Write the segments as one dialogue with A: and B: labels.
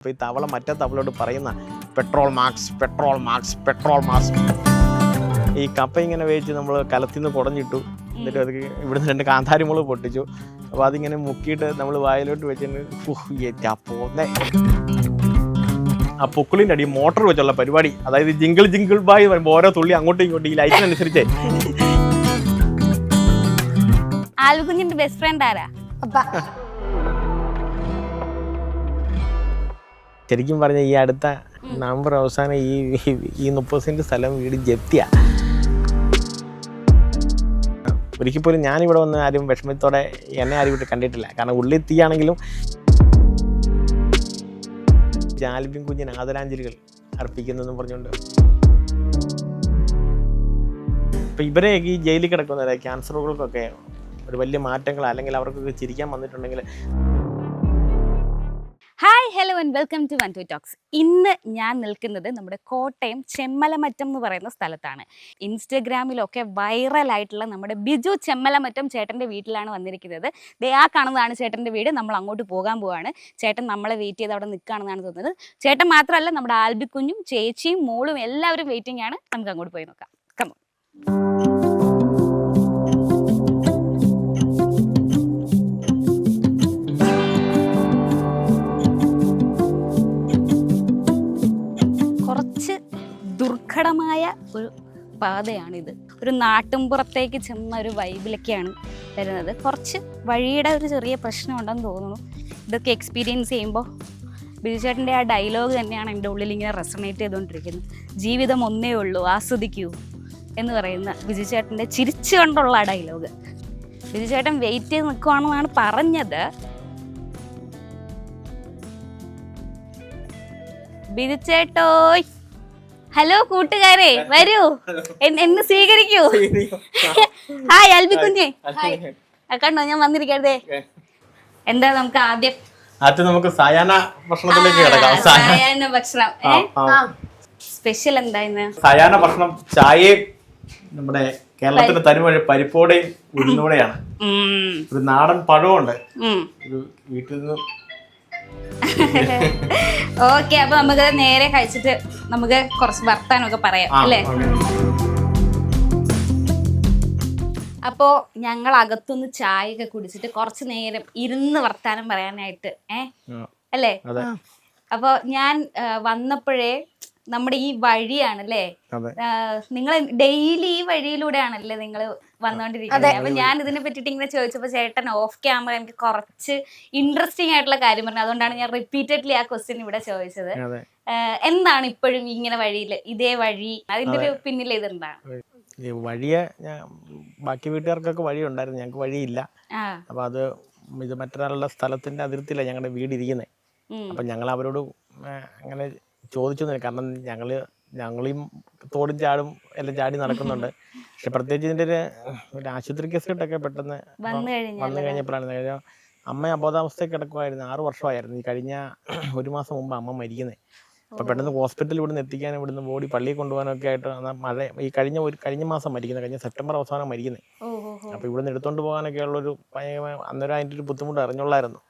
A: അപ്പോൾ ഈ തവള മറ്റേ തവളോട് പറയുന്ന petrol marks petrol marks petrol marks. ഈ കപ്പ ഇങ്ങനെ വേവിച്ച് നമ്മൾ കലത്തിൽ നിന്ന് കുടഞ്ഞിട്ടു, എന്നിട്ട് അത് ഇവിടുന്ന് 2 കാന്താരിമുളക് പൊട്ടിച്ചു. അപ്പോൾ അതിങ്ങനെ മുക്കിയിട്ട് നമ്മൾ വായിലോട്ട് വെച്ചിട്ട് പോന്നെ. ആ പൊക്കിളിൻ്റെ അടി മോട്ടോർ വെച്ചുള്ള പരിപാടി, അതായത് ജിങ്കിൾ ജിങ്കിൾ ബായി വരുമ്പോൾ ഓരോ തുള്ളി അങ്ങോട്ടും ഇങ്ങോട്ടും ഈ ലൈറ്റിനനുസരിച്ച്.
B: ആൽബിക്കുഞ്ഞിന്റെ ബെസ്റ്റ് ഫ്രണ്ട് ആരാ?
A: ശരിക്കും പറഞ്ഞാൽ ഈ അടുത്ത നവംബർ അവസാനം ഈ 30 സെന്റ് സ്ഥലം വീട് ജപ്തിയാ. ഒരിക്കൽ പോലും ഞാനിവിടെ വന്ന് ആരും വിഷമത്തോടെ എന്നെ ആരും ഇവിടെ കണ്ടിട്ടില്ല. കാരണം ഉള്ളിൽ തീയാണെങ്കിലും ആൽബിൻ കുഞ്ഞിന് ആദരാഞ്ജലികൾ അർപ്പിക്കുന്നതെന്ന് പറഞ്ഞുകൊണ്ട്. ഇപ്പം ഇവരെയൊക്കെ ഈ ജയിലിൽ കിടക്കുന്നവരെ ക്യാൻസറുകൾക്കൊക്കെ ഒരു വലിയ മാറ്റങ്ങൾ, അല്ലെങ്കിൽ അവർക്കൊക്കെ ചിരിക്കാൻ വന്നിട്ടുണ്ടെങ്കിൽ.
B: Hi hello and welcome to 1 2 talks. ഇന്ന് ഞാൻ നിൽക്കുന്നത് നമ്മുടെ കോട്ടയം ചെമ്മലമറ്റം എന്ന് പറയുന്ന സ്ഥലത്താണ്. ഇൻസ്റ്റഗ്രാമിലൊക്കെ വൈറലായിട്ടുള്ള നമ്മുടെ ബിജു ചെമ്മലമറ്റം ചേട്ടൻ്റെ വീട്ടിലാണ് വന്നിരിക്കുന്നത്. ദേ ആ കാണുന്നതാണ് ചേട്ടൻ്റെ വീട്. നമ്മൾ അങ്ങോട്ട് പോകാൻ പോവാണ്. ചേട്ടൻ നമ്മളെ വെയിറ്റ് ചെയ്ത് അവിടെ നിൽക്കുകയാണെന്നാണ് തോന്നുന്നത്. ചേട്ടൻ മാത്രമല്ല, നമ്മുടെ ആൽബിക്കുഞ്ഞും ചേച്ചിയും മോളും എല്ലാവരും വെയിറ്റിംഗ് ആണ്. നമുക്ക് അങ്ങോട്ട് പോയി നോക്കാം. കമോൺ. കുറച്ച് ദുർഘടമായ ഒരു പാതയാണിത്. ഒരു നാട്ടിൻപുറത്തേക്ക് ചെന്ന ഒരു വൈബിലൊക്കെയാണ് വരുന്നത്. കുറച്ച് വഴിയുടെ ഒരു ചെറിയ പ്രശ്നം ഉണ്ടെന്ന് തോന്നുന്നു. ഇതൊക്കെ എക്സ്പീരിയൻസ് ചെയ്യുമ്പോൾ ബിജുചേട്ടൻ്റെ ആ ഡയലോഗ് തന്നെയാണ് എൻ്റെ ഉള്ളിൽ ഇങ്ങനെ റെസണേറ്റ് ചെയ്തുകൊണ്ടിരിക്കുന്നത്. ജീവിതം ഒന്നേ ഉള്ളൂ, ആസ്വദിക്കൂ എന്ന് പറയുന്ന ബിജുചേട്ടൻ്റെ ചിരിച്ചുകൊണ്ടുള്ള ആ ഡയലോഗ്. ബിജുചേട്ടൻ വെയിറ്റ് ചെയ്ത് നിൽക്കുവാണെന്നാണ് പറഞ്ഞത്. ബിജുചേട്ടോയ്, ഹലോ കൂട്ടുകാരെ, വരൂ, എന്നെ സ്വീകരിക്കൂ. ഹായ് ആൽബിക്കുഞ്ഞെ. കണ്ടോ ഞാൻ വന്നിരിക്കരുതേ. എന്താ നമുക്ക് ആദ്യം
A: നമുക്ക് സായാഹ്ന ഭക്ഷണത്തിലേക്ക് കിടക്കാം.
B: സായാഹ്ന ഭക്ഷണം സ്പെഷ്യൽ എന്താ ഇന്ന്?
A: സായാഹ്ന ഭക്ഷണം ചായയും നമ്മുടെ കേരളത്തിന്റെ തനിമഴ പരിപ്പോടെയും ഉഴുന്നോടെയാണ്. ഒരു നാടൻ പഴമുണ്ട്. ഒരു വീട്ടിൽ നിന്ന്.
B: ഓക്കെ, അപ്പൊ നമുക്ക് നേരെ കഴിച്ചിട്ട് നമുക്ക് കുറച്ച് വർത്താനൊക്കെ പറയാം അല്ലേ? അപ്പോ ഞങ്ങൾ അകത്തുനിന്ന് ചായയൊക്കെ കുടിച്ചിട്ട് കുറച്ച് നേരം ഇരുന്ന് വർത്താനം പറയാനായിട്ട് അല്ലേ? അപ്പൊ ഞാൻ വന്നപ്പോഴേ നമ്മുടെ ഈ വഴിയാണല്ലേ, നിങ്ങൾ ഡെയിലി ഈ വഴിയിലൂടെയാണല്ലേ നിങ്ങൾ വന്നോണ്ടിരിക്കുന്നത്. അപ്പൊ ഞാൻ ഇതിനെ പറ്റിട്ട് ഇങ്ങനെ ചോദിച്ചപ്പോ ചേട്ടൻ ഓഫ് ക്യാമറ എനിക്ക് കുറച്ച് ഇൻട്രസ്റ്റിംഗ് ആയിട്ടുള്ള കാര്യം പറഞ്ഞു. അതുകൊണ്ടാണ് ഞാൻ റിപ്പീറ്റഡ്ലി ആ ക്വസ്റ്റ്യൻ ഇവിടെ ചോദിച്ചത്. എന്താണ് ഇപ്പോഴും ഇങ്ങനെ വഴിയിൽ ഇതേ വഴി, അതിന്റെ ഒരു പിന്നിൽ ഇതെന്താണ്?
A: വഴിയെ ബാക്കി വീട്ടുകാർക്കൊക്കെ വഴി ഉണ്ടായിരുന്നു, ഞങ്ങൾക്ക് വഴിയില്ല. അപ്പൊ അത് ഇത് മറ്റൊരാളുടെ സ്ഥലത്തിന്റെ അതിർത്തിയിലാണ് ഞങ്ങളുടെ വീട് ഇരിക്കുന്നത്. അപ്പൊ ഞങ്ങൾ അവരോട് അങ്ങനെ ചോദിച്ചു. കാരണം ഞങ്ങളീ തോടും ചാടും എല്ലാം ചാടി നടക്കുന്നുണ്ട്. പക്ഷെ പ്രത്യേകിച്ച് ഇതിൻ്റെ ഒരു ആശുപത്രി കേസിട്ടൊക്കെ പെട്ടെന്ന് വന്നു കഴിഞ്ഞപ്പോഴാണ്. അമ്മ അബോധാവസ്ഥയിൽ കിടക്കുമായിരുന്നു. 6 വർഷമായിരുന്നു. ഈ കഴിഞ്ഞ 1 മാസം മുമ്പ് അമ്മ മരിക്കുന്നത്. അപ്പോൾ പെട്ടെന്ന് ഹോസ്പിറ്റലിൽ ഇവിടുന്ന് എത്തിക്കാനും ഇവിടുന്ന് ബോഡി പള്ളിയിൽ കൊണ്ടുപോകാനൊക്കെ ആയിട്ട് മഴ ഈ കഴിഞ്ഞ മാസം മരിക്കുന്നത്, കഴിഞ്ഞ സെപ്റ്റംബർ അവസാനം മരിക്കുന്നത്. അപ്പോൾ ഇവിടുന്ന് എടുത്തുകൊണ്ട് പോകാനൊക്കെ ഉള്ളൊരു അന്നേരം അതിൻ്റെ ഒരു ബുദ്ധിമുട്ട് അറിഞ്ഞുള്ളായിരുന്നു.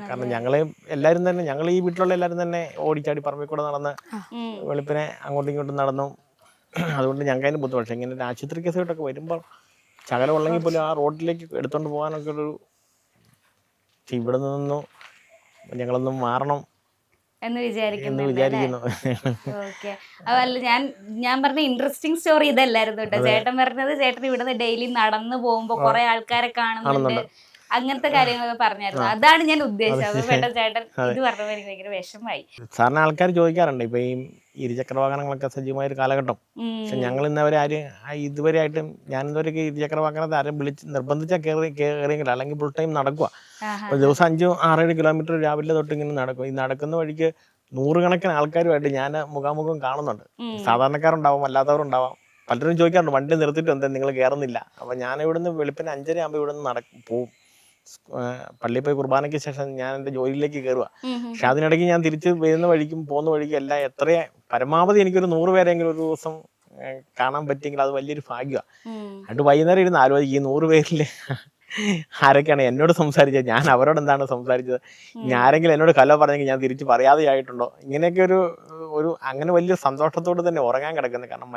A: കാരണം ഞങ്ങൾ ഈ വീട്ടിലുള്ള എല്ലാവരും തന്നെ ഓടിച്ചാടി പറമ്പിൽ കൂടെ നടന്ന് വെളുപ്പിനെ അങ്ങോട്ടും ഇങ്ങോട്ടും നടന്നു. അതുകൊണ്ട് ഞങ്ങൾക്ക് അതിന് ബുദ്ധിമുട്ട്. പക്ഷേ ഇങ്ങനെ ഒരു ആശുപത്രി കേസുമായിട്ടൊക്കെ വരുമ്പോൾ ശകലം ഉള്ളെങ്കിൽ പോലും ആ റോഡിലേക്ക് എടുത്തുകൊണ്ട് പോകാനൊക്കെ ഒരു ഇവിടെ നിന്നു ഞങ്ങളൊന്നും മാറണം
B: എന്ന് വിചാരിക്കുന്നു. ഓക്കെ, അതല്ല ഞാൻ പറഞ്ഞ ഇൻട്രസ്റ്റിംഗ് സ്റ്റോറി ഇതല്ലായിരുന്നു കേട്ടോ. ചേട്ടൻ പറഞ്ഞത് ചേട്ടൻ ഇവിടുന്ന് ഡെയിലി നടന്നു പോകുമ്പോ കുറെ ആൾക്കാരെ കാണുന്നുണ്ട്, അങ്ങനത്തെ കാര്യങ്ങളൊക്കെ പറഞ്ഞായിരുന്നു. അതാണ് ഞാൻ ഉദ്ദേശിച്ചത്. പെട്ടെന്ന് ചേട്ടൻ ഇത് പറഞ്ഞപ്പോൾ എനിക്ക് ഭയങ്കര വിഷമമായി.
A: സാറിന് ആൾക്കാർ ചോദിക്കാറുണ്ട് ഇപ്പൊ ഈ ഇരുചക്ര വാഹനങ്ങളൊക്കെ സജീവമായ ഒരു കാലഘട്ടം. പക്ഷെ ഞങ്ങൾ ഇന്നവരെ ഇതുവരെ ആയിട്ടും ഞാൻ ഇതുവരെ ഇരുചക്ര വാഹനത്തെ ആരും നിർബന്ധിച്ചാൽ കയറിയെങ്കിലും, അല്ലെങ്കിൽ ഫുൾ ടൈം നടക്കുക. ദിവസം 5-6-7 കിലോമീറ്റർ രാവിലെ തൊട്ട് ഇങ്ങനെ നടക്കും. ഈ നടക്കുന്ന വഴിക്ക് 100 കണക്കിന് ആൾക്കാരുമായിട്ട് ഞാൻ മുഖാമുഖം കാണുന്നുണ്ട്. സാധാരണക്കാരുണ്ടാവാം, അല്ലാത്തവരുണ്ടാവാം. പലരും ചോദിക്കാറുണ്ട് വണ്ടി നിർത്തിയിട്ട് എന്താ നിങ്ങൾ കയറുന്നില്ല. അപ്പൊ ഞാൻ ഇവിടുന്ന് വെളുപ്പിന് 5:30 ആകുമ്പോൾ ഇവിടുന്ന് പോവും. പള്ളിയിൽ പോയി കുർബാനയ്ക്ക് ശേഷം ഞാൻ എൻ്റെ ജോലിയിലേക്ക് കയറുക. പക്ഷെ അതിനിടയ്ക്ക് ഞാൻ തിരിച്ച് വരുന്ന വഴിക്കും പോകുന്ന വഴിക്കും എല്ലാം പരമാവധി എനിക്കൊരു 100 പേരെങ്കിലും ഒരു ദിവസം കാണാൻ പറ്റിയെങ്കിൽ അത് വലിയൊരു ഭാഗ്യമാണ്. എന്നിട്ട് വൈകുന്നേരം ഇരുന്ന് ആലോചിക്കും ഈ 100 പേരിൽ ആരൊക്കെയാണ് എന്നോട് സംസാരിച്ചത്, ഞാൻ അവരോട് എന്താണ് സംസാരിച്ചത്, ഇനി ആരെങ്കിലും എന്നോട് കലോ പറഞ്ഞെങ്കിൽ ഞാൻ തിരിച്ച് പറയാതെ ആയിട്ടുണ്ടോ, ഇങ്ങനെയൊക്കെ ഒരു അങ്ങനെ വലിയ സന്തോഷത്തോട് തന്നെ ഉറങ്ങാൻ കിടക്കുന്നത്. കാരണം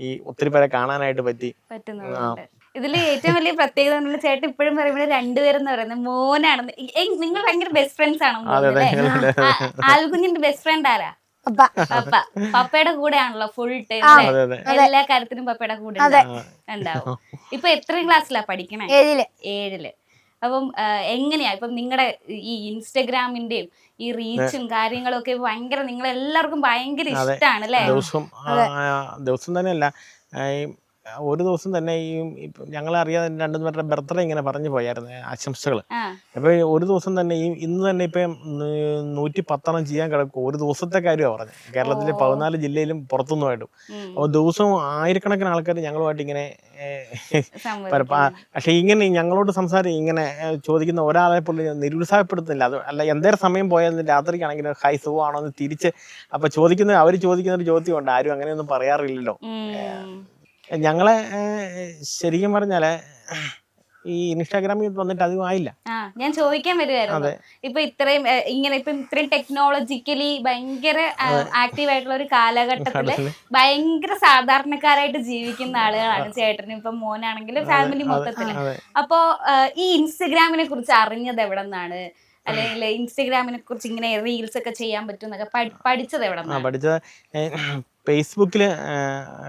A: ഈ ഒത്തിരി പേരെ കാണാനായിട്ട്
B: പറ്റുന്നുണ്ട്. ഇതില് ഏറ്റവും വലിയ പ്രത്യേകത എന്ന് പറഞ്ഞാൽ ചേട്ടൻ ഇപ്പോഴും പറയുമ്പോൾ രണ്ടുപേരെന്ന് പറയുന്നത് മോനാണെന്ന്. നിങ്ങൾ ഭയങ്കര ബെസ്റ്റ് ഫ്രണ്ട്സ് ആണെന്ന്. ആൽകുഞ്ഞിന്റെ ബെസ്റ്റ് ഫ്രണ്ട് ആരാ? പപ്പ. പപ്പയുടെ കൂടെയാണല്ലോ ഫുൾ ടൈം. എല്ലാ കാര്യത്തിനും പപ്പയുടെ കൂടെ ഉണ്ടാവും. ഇപ്പൊ എത്ര ക്ലാസ്സിലാ പഠിക്കണേ? 7ല്. അപ്പം എങ്ങനെയാ ഇപ്പം നിങ്ങളുടെ ഈ ഇൻസ്റ്റഗ്രാമിന്റെയും ഈ റീച്ചും കാര്യങ്ങളും ഒക്കെ ഭയങ്കര നിങ്ങളെല്ലാവർക്കും ഭയങ്കര ഇഷ്ടമാണ് അല്ലേ?
A: ദിവസം തന്നെയല്ല, ഒരു ദിവസം തന്നെ ഞങ്ങളെ അറിയാതെ 2 പേരുടെ ബർത്ത്ഡേ ഇങ്ങനെ പറഞ്ഞു പോയായിരുന്നു ആശംസകൾ. അപ്പൊ ഒരു ദിവസം തന്നെ ഇന്ന് തന്നെ ഇപ്പം 110 ചെയ്യാൻ കിടക്കും. ഒരു ദിവസത്തെ കാര്യമാണ് പറഞ്ഞത്. കേരളത്തിലെ 14 ജില്ലയിലും പുറത്തുനിന്നുമായിട്ടും. അപ്പോൾ ദിവസവും ആയിരക്കണക്കിന് ആൾക്കാർ ഞങ്ങളുമായിട്ട് ഇങ്ങനെ പക്ഷെ ഇങ്ങനെ ഞങ്ങളോട് ഇങ്ങനെ ചോദിക്കുന്ന ഒരാളെ പോലും നിരുത്സാഹപ്പെടുത്തുന്നില്ല. അത് അല്ല, എന്തേരം സമയം പോയാലും രാത്രിക്കാണെങ്കിലും ഹൈ സുഖമാണോ എന്ന് തിരിച്ച് അവർ ചോദിക്കുന്ന ഒരു ചോദ്യമുണ്ട്. ആരും അങ്ങനെയൊന്നും പറയാറില്ലല്ലോ. ഞങ്ങളെ ശരിക്കും പറഞ്ഞാല് ഈ ഇൻസ്റ്റാഗ്രാമിൽ വന്നിട്ട് അധികം ആയില്ല.
B: ഞാൻ ചോദിക്കാൻ വരുമായിരുന്നു. ഇപ്പൊ ഇത്രയും ടെക്നോളജിക്കലി ഭയങ്കര ആക്റ്റീവ് ആയിട്ടുള്ള ഒരു കാലഘട്ടത്തില് ഭയങ്കര സാധാരണക്കാരായിട്ട് ജീവിക്കുന്ന ആളുകളാണ് ചേട്ടനും ഇപ്പൊ മോനാണെങ്കിലും ഫാമിലി മൊത്തത്തില്. അപ്പോ ഈ ഇൻസ്റ്റഗ്രാമിനെ കുറിച്ച് അറിഞ്ഞത് എവിടെ നിന്നാണ്? അല്ലെങ്കിൽ ഇൻസ്റ്റഗ്രാമിനെ കുറിച്ച് ഇങ്ങനെ റീൽസ് ഒക്കെ ചെയ്യാൻ പറ്റും പഠിച്ചത് എവിടെ നിന്നാണ്?
A: പഠിച്ചത് ഫേസ്ബുക്കിൽ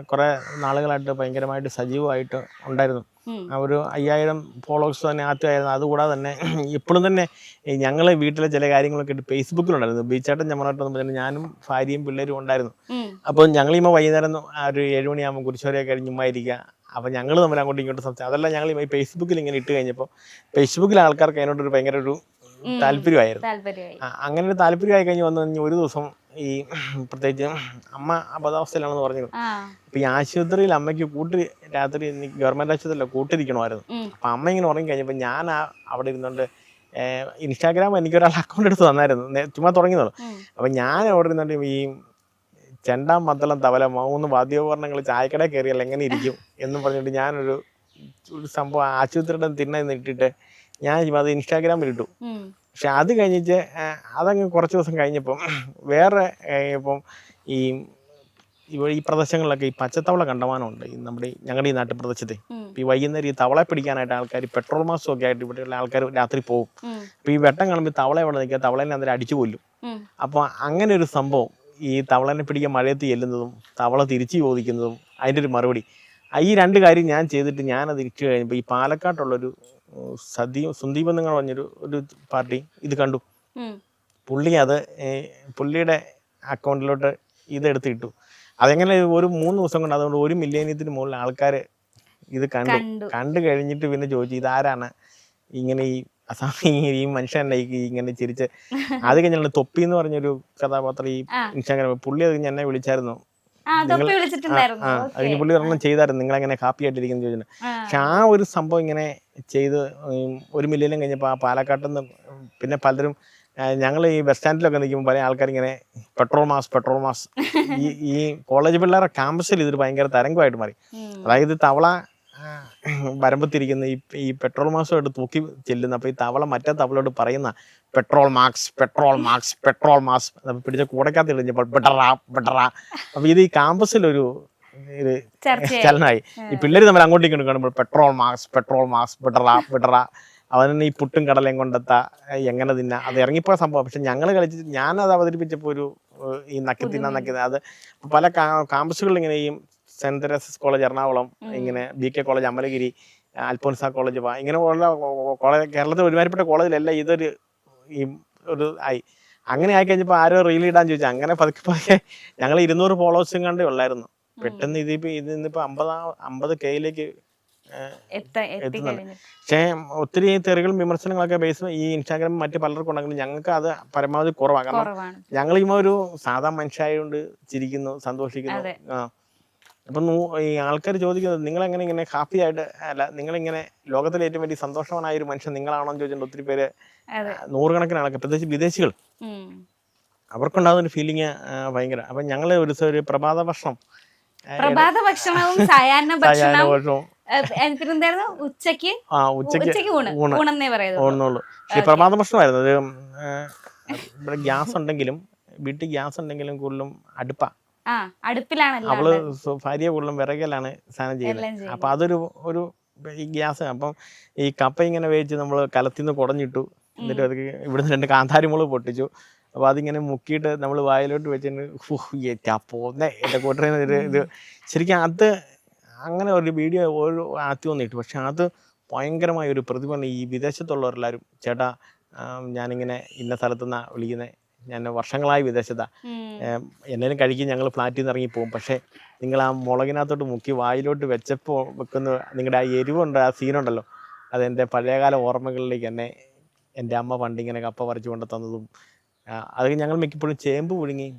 A: കുറെ നാളുകളായിട്ട് ഭയങ്കരമായിട്ട് സജീവമായിട്ട് ഉണ്ടായിരുന്നു. ഒരു 5000 ഫോളോവേഴ്സ് തന്നെ ആദ്യമായിരുന്നു. അതുകൂടാതെ തന്നെ ഇപ്പോഴും തന്നെ ഞങ്ങൾ വീട്ടിലെ ചില കാര്യങ്ങളൊക്കെ ഇട്ട് ഫേസ്ബുക്കിലുണ്ടായിരുന്നു. ബീച്ചാട്ടൻ ചമ്മനാട്ടം തന്നെ ഞാനും ഭാര്യയും പിള്ളേരും ഉണ്ടായിരുന്നു. അപ്പോൾ ഞങ്ങളിപ്പോൾ വൈകുന്നേരം ഒരു 7 മണിയാകുമ്പോൾ കുരിശോരയൊക്കെ കഴിഞ്ഞ് ചുമ്മായിരിക്കുക. അപ്പോൾ ഞങ്ങൾ തമ്മിൽ അങ്ങോട്ടും ഇങ്ങോട്ടും സംസാരിക്കും. അതെല്ലാം ഞങ്ങൾ ഈ ഫേസ്ബുക്കിൽ ഇങ്ങനെ ഇട്ട് കഴിഞ്ഞപ്പോൾ ഫേസ്ബുക്കിലെ ആൾക്കാർക്ക് അതിനോടൊരു ഭയങ്കര ഒരു താല്പര്യമായിരുന്നു. അങ്ങനെ ഒരു താല്പര്യമായി കഴിഞ്ഞ് വന്നു ഒരു ദിവസം ഈ പ്രത്യേകിച്ച് അമ്മ അബദ്ധാവസ്ഥയിലാണെന്ന് പറഞ്ഞു. അപ്പൊ ഈ ആശുപത്രിയിൽ അമ്മയ്ക്ക് രാത്രി ഗവൺമെന്റ് ആശുപത്രിയിലോ കൂട്ടിരിക്കണമായിരുന്നു. അപ്പൊ അമ്മ ഇങ്ങനെ ഉറങ്ങി കഴിഞ്ഞപ്പോൾ ഞാൻ അവിടെ ഇരുന്നുകൊണ്ട് ഇൻസ്റ്റാഗ്രാം എനിക്കൊരാൾ അക്കൗണ്ട് എടുത്ത് തന്നായിരുന്നു. ചുമ്മാ തുടങ്ങിയതുള്ളൂ. അപ്പൊ ഞാൻ അവിടെ ഇരുന്നുകൊണ്ട് ഈ ചെണ്ടാം മദ്ദളം തവല 3 വാദ്യോപകരണങ്ങൾ ചായക്കടയിൽ കയറിയാൽ എങ്ങനെ ഇരിക്കും എന്ന് പറഞ്ഞിട്ട് ഞാനൊരു സംഭവം ആശുപത്രിയുടെ തിണ്ണ ഇട്ടിട്ട് ഞാൻ അത് ഇൻസ്റ്റാഗ്രാമിൽ ഇട്ടു. പക്ഷെ അത് കഴിഞ്ഞിട്ട് അതങ്ങ് കുറച്ച് ദിവസം കഴിഞ്ഞപ്പം വേറെ ഇപ്പം ഈ പ്രദേശങ്ങളിലൊക്കെ ഈ പച്ചത്തവള കണ്ടമാനമുണ്ട്. ഞങ്ങളുടെ ഈ നാട്ടു പ്രദേശത്തെ ഈ വൈകുന്നേരം ഈ തവളെ പിടിക്കാനായിട്ട് ആൾക്കാർ പെട്രോൾ മാസം ഒക്കെ ആയിട്ട് ഇവിടെയുള്ള ആൾക്കാർ രാത്രി പോകും. അപ്പൊ ഈ വെട്ടം കാണുമ്പോൾ തവള എവിടെ നിൽക്കുക, തവളേനെ അന്നേരം അടിച്ചു കൊല്ലും. അപ്പൊ അങ്ങനെ ഒരു സംഭവം, ഈ തവളനെ പിടിക്കാൻ മഴയത്ത് ചെല്ലുന്നതും തവള തിരിച്ചു ചോദിക്കുന്നതും അതിൻ്റെ ഒരു മറുപടി, ഈ 2 കാര്യം ഞാൻ ചെയ്തിട്ട് ഞാനത് ഇരിച്ചു കഴിഞ്ഞപ്പോൾ ഈ പാലക്കാട്ടുള്ളൊരു സുന്ദീപ് എന്ന് പറഞ്ഞൊരു പാർട്ടി ഇത് കണ്ടു. പുള്ളിയുടെ അക്കൗണ്ടിലോട്ട് ഇതെടുത്ത് ഇട്ടു. അതെങ്ങനെ ഒരു 3 ദിവസം കൊണ്ട് അതുകൊണ്ട് 1 മില്യണിയത്തിന് മുകളിൽ ആൾക്കാർ ഇത് കണ്ടു കഴിഞ്ഞിട്ട് പിന്നെ ചോദിച്ചു ഇതാരാണ് ഇങ്ങനെ ഈ മനുഷ്യനെ ഇങ്ങനെ ചിരിച്ച്. അത് കഴിഞ്ഞാൽ തൊപ്പി എന്ന് പറഞ്ഞൊരു കഥാപാത്രം ഈ ഇൻസ്റ്റാഗ്രാമിൽ പുള്ളി അത് എന്നെ വിളിച്ചായിരുന്നു. അതിന് പുള്ളി ഒരെണ്ണം ചെയ്തായിരുന്നു, നിങ്ങളെങ്ങനെ ഹാപ്പി ആയിട്ടിരിക്കുന്നു ചോദിച്ചു. പക്ഷെ ആ ഒരു സംഭവം ഇങ്ങനെ ചെയ്ത് 1 മില്യനും കഴിഞ്ഞപ്പോൾ ആ പാലക്കാട്ടിൽ നിന്ന് പിന്നെ പലരും ഞങ്ങൾ ഈ ബസ് സ്റ്റാൻഡിലൊക്കെ നിൽക്കുമ്പോൾ പല ആൾക്കാരിങ്ങനെ പെട്രോൾ മാസ് ഈ കോളേജ് പിള്ളേരുടെ ക്യാമ്പസിൽ ഇതൊരു ഭയങ്കര തരംഗമായിട്ട് മാറി. അതായത് തവള വരമ്പത്തിരിക്കുന്ന ഈ പെട്രോൾ മാസമായിട്ട് തൂക്കി ചെല്ലുന്ന, അപ്പോൾ ഈ തവള മറ്റേ തവളയോട് പറയുന്ന പെട്രോൾ മാർക്സ് പിടിച്ച കൂടക്കകത്ത് ഇടിഞ്ഞപ്പോൾ ബെട്ടറാ. അപ്പൊ ഇത് ഈ ക്യാമ്പസിലൊരു ചലനായി. ഈ പിള്ളേർ തമ്മിൽ അങ്ങോട്ടും ഇങ്ങോട്ടും കാണുമ്പോൾ പെട്രോൾ മാർക്സ് ബെട്ടറാ. അവനെ ഈ പുട്ടും കടലയും കൊണ്ടെത്താ എങ്ങനെ തിന്നാ, അത് ഇറങ്ങിപ്പോയ സംഭവം. പക്ഷെ ഞങ്ങൾ കളിച്ചിട്ട് ഞാനത് അവതരിപ്പിച്ചപ്പോൾ ഈ നക്കി അത് പല ക്യാമ്പസുകളിൽ ഇങ്ങനെ ഈ സെന്റ് തെരേസസ് കോളേജ് എറണാകുളം, ഇങ്ങനെ BK college Amalagiri, Alphonsa college ഇങ്ങനെ ഉള്ള കോളേജ് കേരളത്തിൽ ഒരുമാതിരിപ്പെട്ട കോളേജിലെല്ലാം ഇതൊരു ആയി. അങ്ങനെ ആയിക്കഴിഞ്ഞപ്പോൾ ആരോ റീൽ ഇടാൻ ചോദിച്ചു. അങ്ങനെ പതുക്കെ ഞങ്ങൾ 200 ഫോളോവേഴ്സും കണ്ടേ ഉള്ളായിരുന്നു. പെട്ടെന്ന് ഇതിന്നിപ്പോ 50Kയിലേക്ക് എത്തുന്നുണ്ട്. പക്ഷേ ഒത്തിരി തെറികളും വിമർശനങ്ങളൊക്കെ ബേസ് ഈ ഇൻസ്റ്റാഗ്രാമിൽ മറ്റു പലർക്കും ഉണ്ടെങ്കിലും ഞങ്ങൾക്ക് അത് പരമാവധി കുറവാണ്. കാരണം ഞങ്ങൾ ഒരു സാധാ മനുഷ്യരായതുകൊണ്ട് ചിരിക്കുന്നു, സന്തോഷിക്കുന്നു. അപ്പം ഈ ആൾക്കാർ ചോദിക്കുന്നത് നിങ്ങളെങ്ങനെ ഇങ്ങനെ ഹാപ്പി ആയിട്ട് അല്ല, നിങ്ങളിങ്ങനെ ലോകത്തിലെ ഏറ്റവും വലിയ സന്തോഷവാനായ ഒരു മനുഷ്യൻ നിങ്ങളാണോ എന്ന് ചോദിച്ചിട്ട് ഒത്തിരി പേര്, 100 കണക്കിന് ആൾക്കാർ, പ്രത്യേകിച്ച് വിദേശികൾ, അവർക്കുണ്ടാകുന്ന ഒരു ഫീലിംഗ് ഭയങ്കര. അപ്പം ഞങ്ങൾ ഒരു പ്രഭാത ഭക്ഷണവും സായാഹ്ന ഭക്ഷണവും
B: എന്തായിരുന്നു ഉച്ചക്ക് ഊണെന്നേ
A: പറയുന്നുള്ളൂ. ഈ പ്രമാദ ഭക്ഷണമായിരുന്നു അത്. ഇവിടെ ഗ്യാസ് ഉണ്ടെങ്കിലും വീട്ടിൽ ഗ്യാസ് ഉണ്ടെങ്കിലും കൂടുതലും അടുപ്പാ.
B: അടുപ്പിലാണല്ലോ
A: അവള് ഭാര്യ കൂടുതലും വിറകലാണ് സാധനം ചെയ്യുന്നത്. അപ്പൊ അതൊരു ഈ ഗ്യാസ്. അപ്പം ഈ കപ്പ ഇങ്ങനെ വേവിച്ച് നമ്മൾ കലത്തിന്ന് കുടഞ്ഞിട്ടു. എന്നിട്ട് അത് ഇവിടുന്ന് 2 കാന്താരിമുളക് പൊട്ടിച്ചു. അപ്പോൾ അതിങ്ങനെ മുക്കിയിട്ട് നമ്മൾ വായിലോട്ട് വെച്ചിട്ട് പോന്നെ എൻ്റെ കൂട്ടറിന് ഇത് ശരിക്കും അത് അങ്ങനെ ഒരു വീഡിയോ ഒരു ആദ്യം വന്നിട്ടു. പക്ഷെ അത് ഭയങ്കരമായ ഒരു പ്രതിഫലനം. ഈ വിദേശത്തുള്ളവരെല്ലാവരും ചേട്ടാ ഞാനിങ്ങനെ ഇന്ന സ്ഥലത്തുനിന്നാണ് വിളിക്കുന്നത്, ഞാൻ വർഷങ്ങളായി വിദേശത്താണ്, എന്നേലും കഴിക്കും, ഞങ്ങൾ ഫ്ലാറ്റിൽ നിന്ന് ഇറങ്ങി പോകും, പക്ഷേ നിങ്ങൾ ആ മുളകിനകത്തോട്ട് മുക്കി വായിലോട്ട് വെച്ചപ്പോൾ വെക്കുന്ന നിങ്ങളുടെ ആ എരിവുണ്ട്, ആ സീനുണ്ടല്ലോ, അതെൻ്റെ പഴയകാല ഓർമ്മകളിലേക്ക് എന്നെ എൻ്റെ അമ്മ പണ്ടിങ്ങനെ കപ്പ പറിച്ചു കൊണ്ട് തന്നതും. അത് ഞങ്ങൾ മിക്കപ്പോഴും ചേമ്പ് പുഴുങ്ങി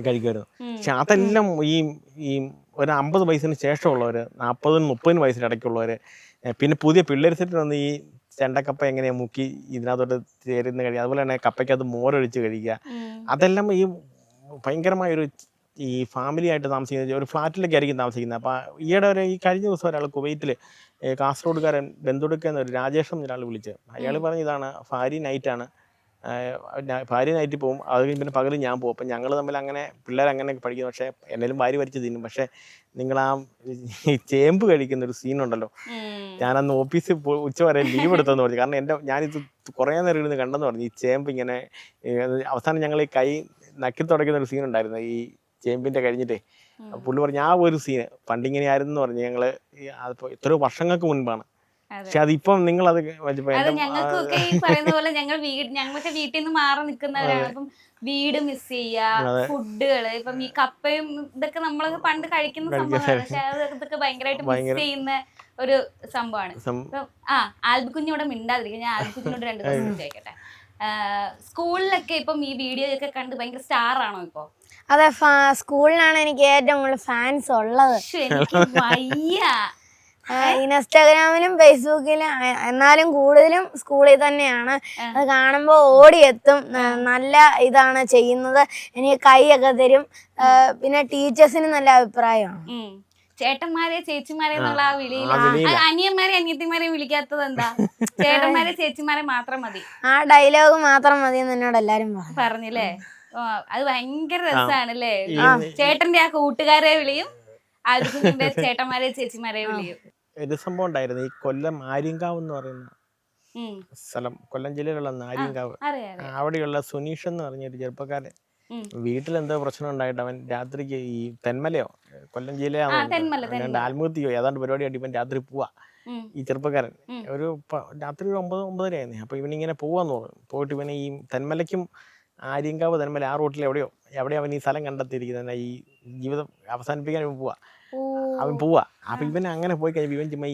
A: കഴിക്കുമായിരുന്നു. പക്ഷെ അതെല്ലാം ഈ ഒരു 50 വയസ്സിന് ശേഷമുള്ളവർ, 40-30 വയസ്സിന് ഇടയ്ക്കുള്ളവർ, പിന്നെ പുതിയ പിള്ളേർ സെറ്റ് വന്ന് ഈ ചെണ്ടക്കപ്പ എങ്ങനെയാണ് മുക്കി ഇതിനകത്തോട്ട് ചേരുന്ന കഴിയുക, അതുപോലെ തന്നെ കപ്പയ്ക്കകത്ത് മോരൊഴിച്ച് കഴിക്കുക, അതെല്ലാം ഈ ഭയങ്കരമായൊരു ഈ ഫാമിലി ആയിട്ട് താമസിക്കുന്ന ഒരു ഫ്ലാറ്റിലൊക്കെ ആയിരിക്കും താമസിക്കുന്നത്. അപ്പോൾ ഈയിടെ ഈ കഴിഞ്ഞ ദിവസം ഒരാൾ കുവൈറ്റിൽ കാസർഗോഡുകാരൻ ബന്ധുടുക്കുന്ന ഒരു രാജേഷം ഒരാൾ വിളിച്ച്, അയാൾ പറഞ്ഞ ഇതാണ്, ഭാര്യ നൈറ്റാണ്, ഭാര്യ നൈറ്റിൽ പോകും, അത് കഴിഞ്ഞ് പിന്നെ പകലും ഞാൻ പോകും, അപ്പം ഞങ്ങൾ തമ്മിൽ അങ്ങനെ പിള്ളേരങ്ങനെ പഠിക്കുന്നു, പക്ഷേ എന്നേലും ഭാര്യ വരിച്ച് തിന്നും, പക്ഷേ നിങ്ങൾ ആ ചേമ്പ് കഴിക്കുന്ന ഒരു സീനുണ്ടല്ലോ, ഞാനന്ന് ഓഫീസിൽ ഉച്ചവരെ ലീവ് എടുത്തെന്ന് പറഞ്ഞു. കാരണം ഞാനിത് കുറേ നേരം ഇരുന്ന് കണ്ടെന്ന് പറഞ്ഞു. ഈ ചേമ്പ് ഇങ്ങനെ അവസാനം ഞങ്ങൾ ഈ കൈ നക്കി തുടയ്ക്കുന്ന ഒരു സീനുണ്ടായിരുന്നു ഈ ചേമ്പിൻ്റെ കഴിഞ്ഞിട്ടേ. പുള്ളി പറഞ്ഞു ആ ഒരു സീന് പണ്ടിങ്ങനെ ആയിരുന്നു എന്ന് പറഞ്ഞു. ഞങ്ങൾ അതിപ്പോൾ എത്രയോ വർഷങ്ങൾക്ക് മുൻപാണ്. പക്ഷെ അതിപ്പം നിങ്ങൾ അത്
B: ഞങ്ങൾക്കൊക്കെ ഈ പറയുന്ന പോലെ ഞങ്ങളൊക്കെ വീട്ടിൽ നിന്ന് മാറി നിൽക്കുന്നവരാണ്. അപ്പം വീട് മിസ് ചെയ്യുക, ഫുഡുകള്, ഇപ്പം ഈ കപ്പയും ഇതൊക്കെ നമ്മളൊക്കെ പണ്ട് കഴിക്കുന്ന സംഭവങ്ങളാണ്, പക്ഷെ അതൊക്കെ ഭയങ്കരമായിട്ട് മിസ് ചെയ്യുന്ന ഒരു സംഭവമാണ്. ആൽബിക്കുഞ്ഞ് ഇവിടെ മിണ്ടാതിരിക്കും, ഞാൻ ആൽബിക്കുഞ്ഞിനോട് 2 ദിവസം ചോദിക്കട്ടെ. സ്കൂളിലൊക്കെ ഇപ്പം ഈ വീഡിയോ ഒക്കെ കണ്ട് ഭയങ്കര സ്റ്റാർ ആണോ ഇപ്പൊ?
C: അതെ, സ്കൂളിലാണ് എനിക്ക് ഏറ്റവും കൂടുതൽ ഫാൻസ് ഉള്ളത്.
B: എനിക്ക് വയ്യ.
C: ഇൻസ്റ്റാഗ്രാമിലും ഫേസ്ബുക്കിലും, എന്നാലും കൂടുതലും സ്കൂളിൽ തന്നെയാണ്. അത് കാണുമ്പോൾ ഓടിയെത്തും. നല്ല ഇതാണ് ചെയ്യുന്നത്, എനിക്ക് കൈയൊക്കെ തരും. പിന്നെ ടീച്ചേഴ്സിന് നല്ല അഭിപ്രായമാണ്.
B: ചേട്ടന്മാരെ ചേച്ചിമാരെ എന്നുള്ള ആ വിളിയിൽ അനിയന്മാരെ അനിയത്തിമാരെ വിളിക്കാത്തത് എന്താ? ചേട്ടന്മാരെ ചേച്ചിമാരെ മാത്രം മതി,
C: ആ ഡയലോഗ് മാത്രം മതി എന്ന് എന്നോട് എല്ലാരും
B: പറഞ്ഞില്ലേ? അത് ഭയങ്കര രസാണല്ലേ. ചേട്ടന്റെ ആ കൂട്ടുകാരെ വിളിയും, ആൽബിക്കുഞ്ഞിന്റെ ചേട്ടന്മാരെ ചേച്ചിമാരെ വിളിയും.
A: ഒരു സംഭവം ഉണ്ടായിരുന്നു, ഈ കൊല്ലം ആര്യങ്കാവ് എന്ന് പറയുന്ന സ്ഥലം, കൊല്ലം ജില്ലയിലുള്ള ആര്യങ്കാവ്, അവിടെയുള്ള സുനീഷ് എന്ന് പറഞ്ഞൊരു ചെറുപ്പക്കാരൻ വീട്ടിലെന്തോ പ്രശ്നം ഉണ്ടായിട്ട് അവൻ രാത്രിക്ക് ഈ തെന്മലയോ കൊല്ലം ജില്ലയാണ് ആൽമൂത്തിയോ ഏതാണ്ട് പരിപാടിയായിട്ട് ഇവൻ രാത്രി പോവാ. ഈ ചെറുപ്പക്കാരൻ ഒരു രാത്രി ഒരു 9-9:30 ആയിരുന്നു. അപ്പോൾ ഇവനിങ്ങനെ പോവാന്ന് പറഞ്ഞു. പോയിട്ട് ഇവനെ ഈ തെന്മലയ്ക്കും ആര്യങ്കാവ് തെന്മല ആ റൂട്ടിൽ എവിടെയോ അവൻ ഈ സ്ഥലം കണ്ടെത്തിയിരിക്കുന്നത്, ഈ ജീവിതം അവസാനിപ്പിക്കാൻ ഇവൻ പോവാ. അപ്പം ഇവൻ അങ്ങനെ പോയി കഴിയുമ്പോൾ ഇവൻ ചുമ്മാ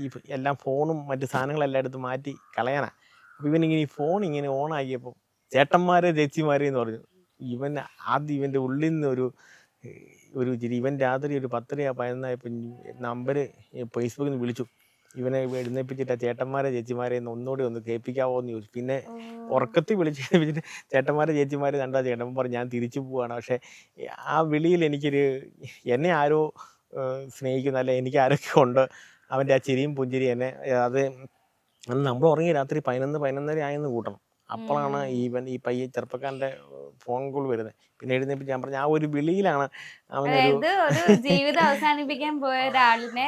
A: ഈ എല്ലാം ഫോണും മറ്റു സാധനങ്ങളെല്ലാം എടുത്ത് മാറ്റി കളയാനാ. അപ്പം ഇവനിങ്ങനെ ഈ ഫോൺ ഇങ്ങനെ ഓണാക്കിയപ്പോൾ ചേട്ടന്മാരെ ചേച്ചിമാരെ എന്ന് പറഞ്ഞു. ഇവൻ ആദ്യം ഇവൻ്റെ ഉള്ളിൽ നിന്ന് ഒരു ചിരി. ഇവൻ രാത്രി ഒരു 10-11 നമ്പർ ഫേസ്ബുക്കിൽ നിന്ന് വിളിച്ചു. ഇവനെ എഴുന്നേപ്പിച്ചിട്ട് ചേട്ടന്മാരെ ചേച്ചിമാരെ ഒന്നുകൂടി ഒന്ന് കേൾപ്പിക്കാവോ എന്ന് ചോദിച്ചു. പിന്നെ ഉറക്കത്തിൽ വിളിച്ചിട്ട് ചേട്ടന്മാരെ ചേച്ചിമാരെ കണ്ടാ ചേട്ടൻ പറഞ്ഞു ഞാൻ തിരിച്ചു പോവാണ്. പക്ഷെ ആ വിളിയിൽ എന്നെ ആരോ സ്നേഹിക്കുന്ന, അല്ലെ എനിക്ക് ആരൊക്കെ ഉണ്ട്, അവൻ്റെ ആ ചിരിയും പുഞ്ചിരി എന്നെ അത് നമ്മൾ ഉറങ്ങി രാത്രി 11-11:30 ആയെന്ന് കൂട്ടണം. അപ്പോഴാണ് ഈ പയ്യെ ചെറുപ്പക്കാരൻ്റെ ഫോൺ കോൾ വരുന്നത്. പിന്നെ എഴുന്നേറ്റ് ഞാൻ പറഞ്ഞു ആ ഒരു വിളിയിലാണ്
B: അവനൊരു ജീവിതം അവസാനിപ്പിക്കാൻ പോയ ഒരാളിനെ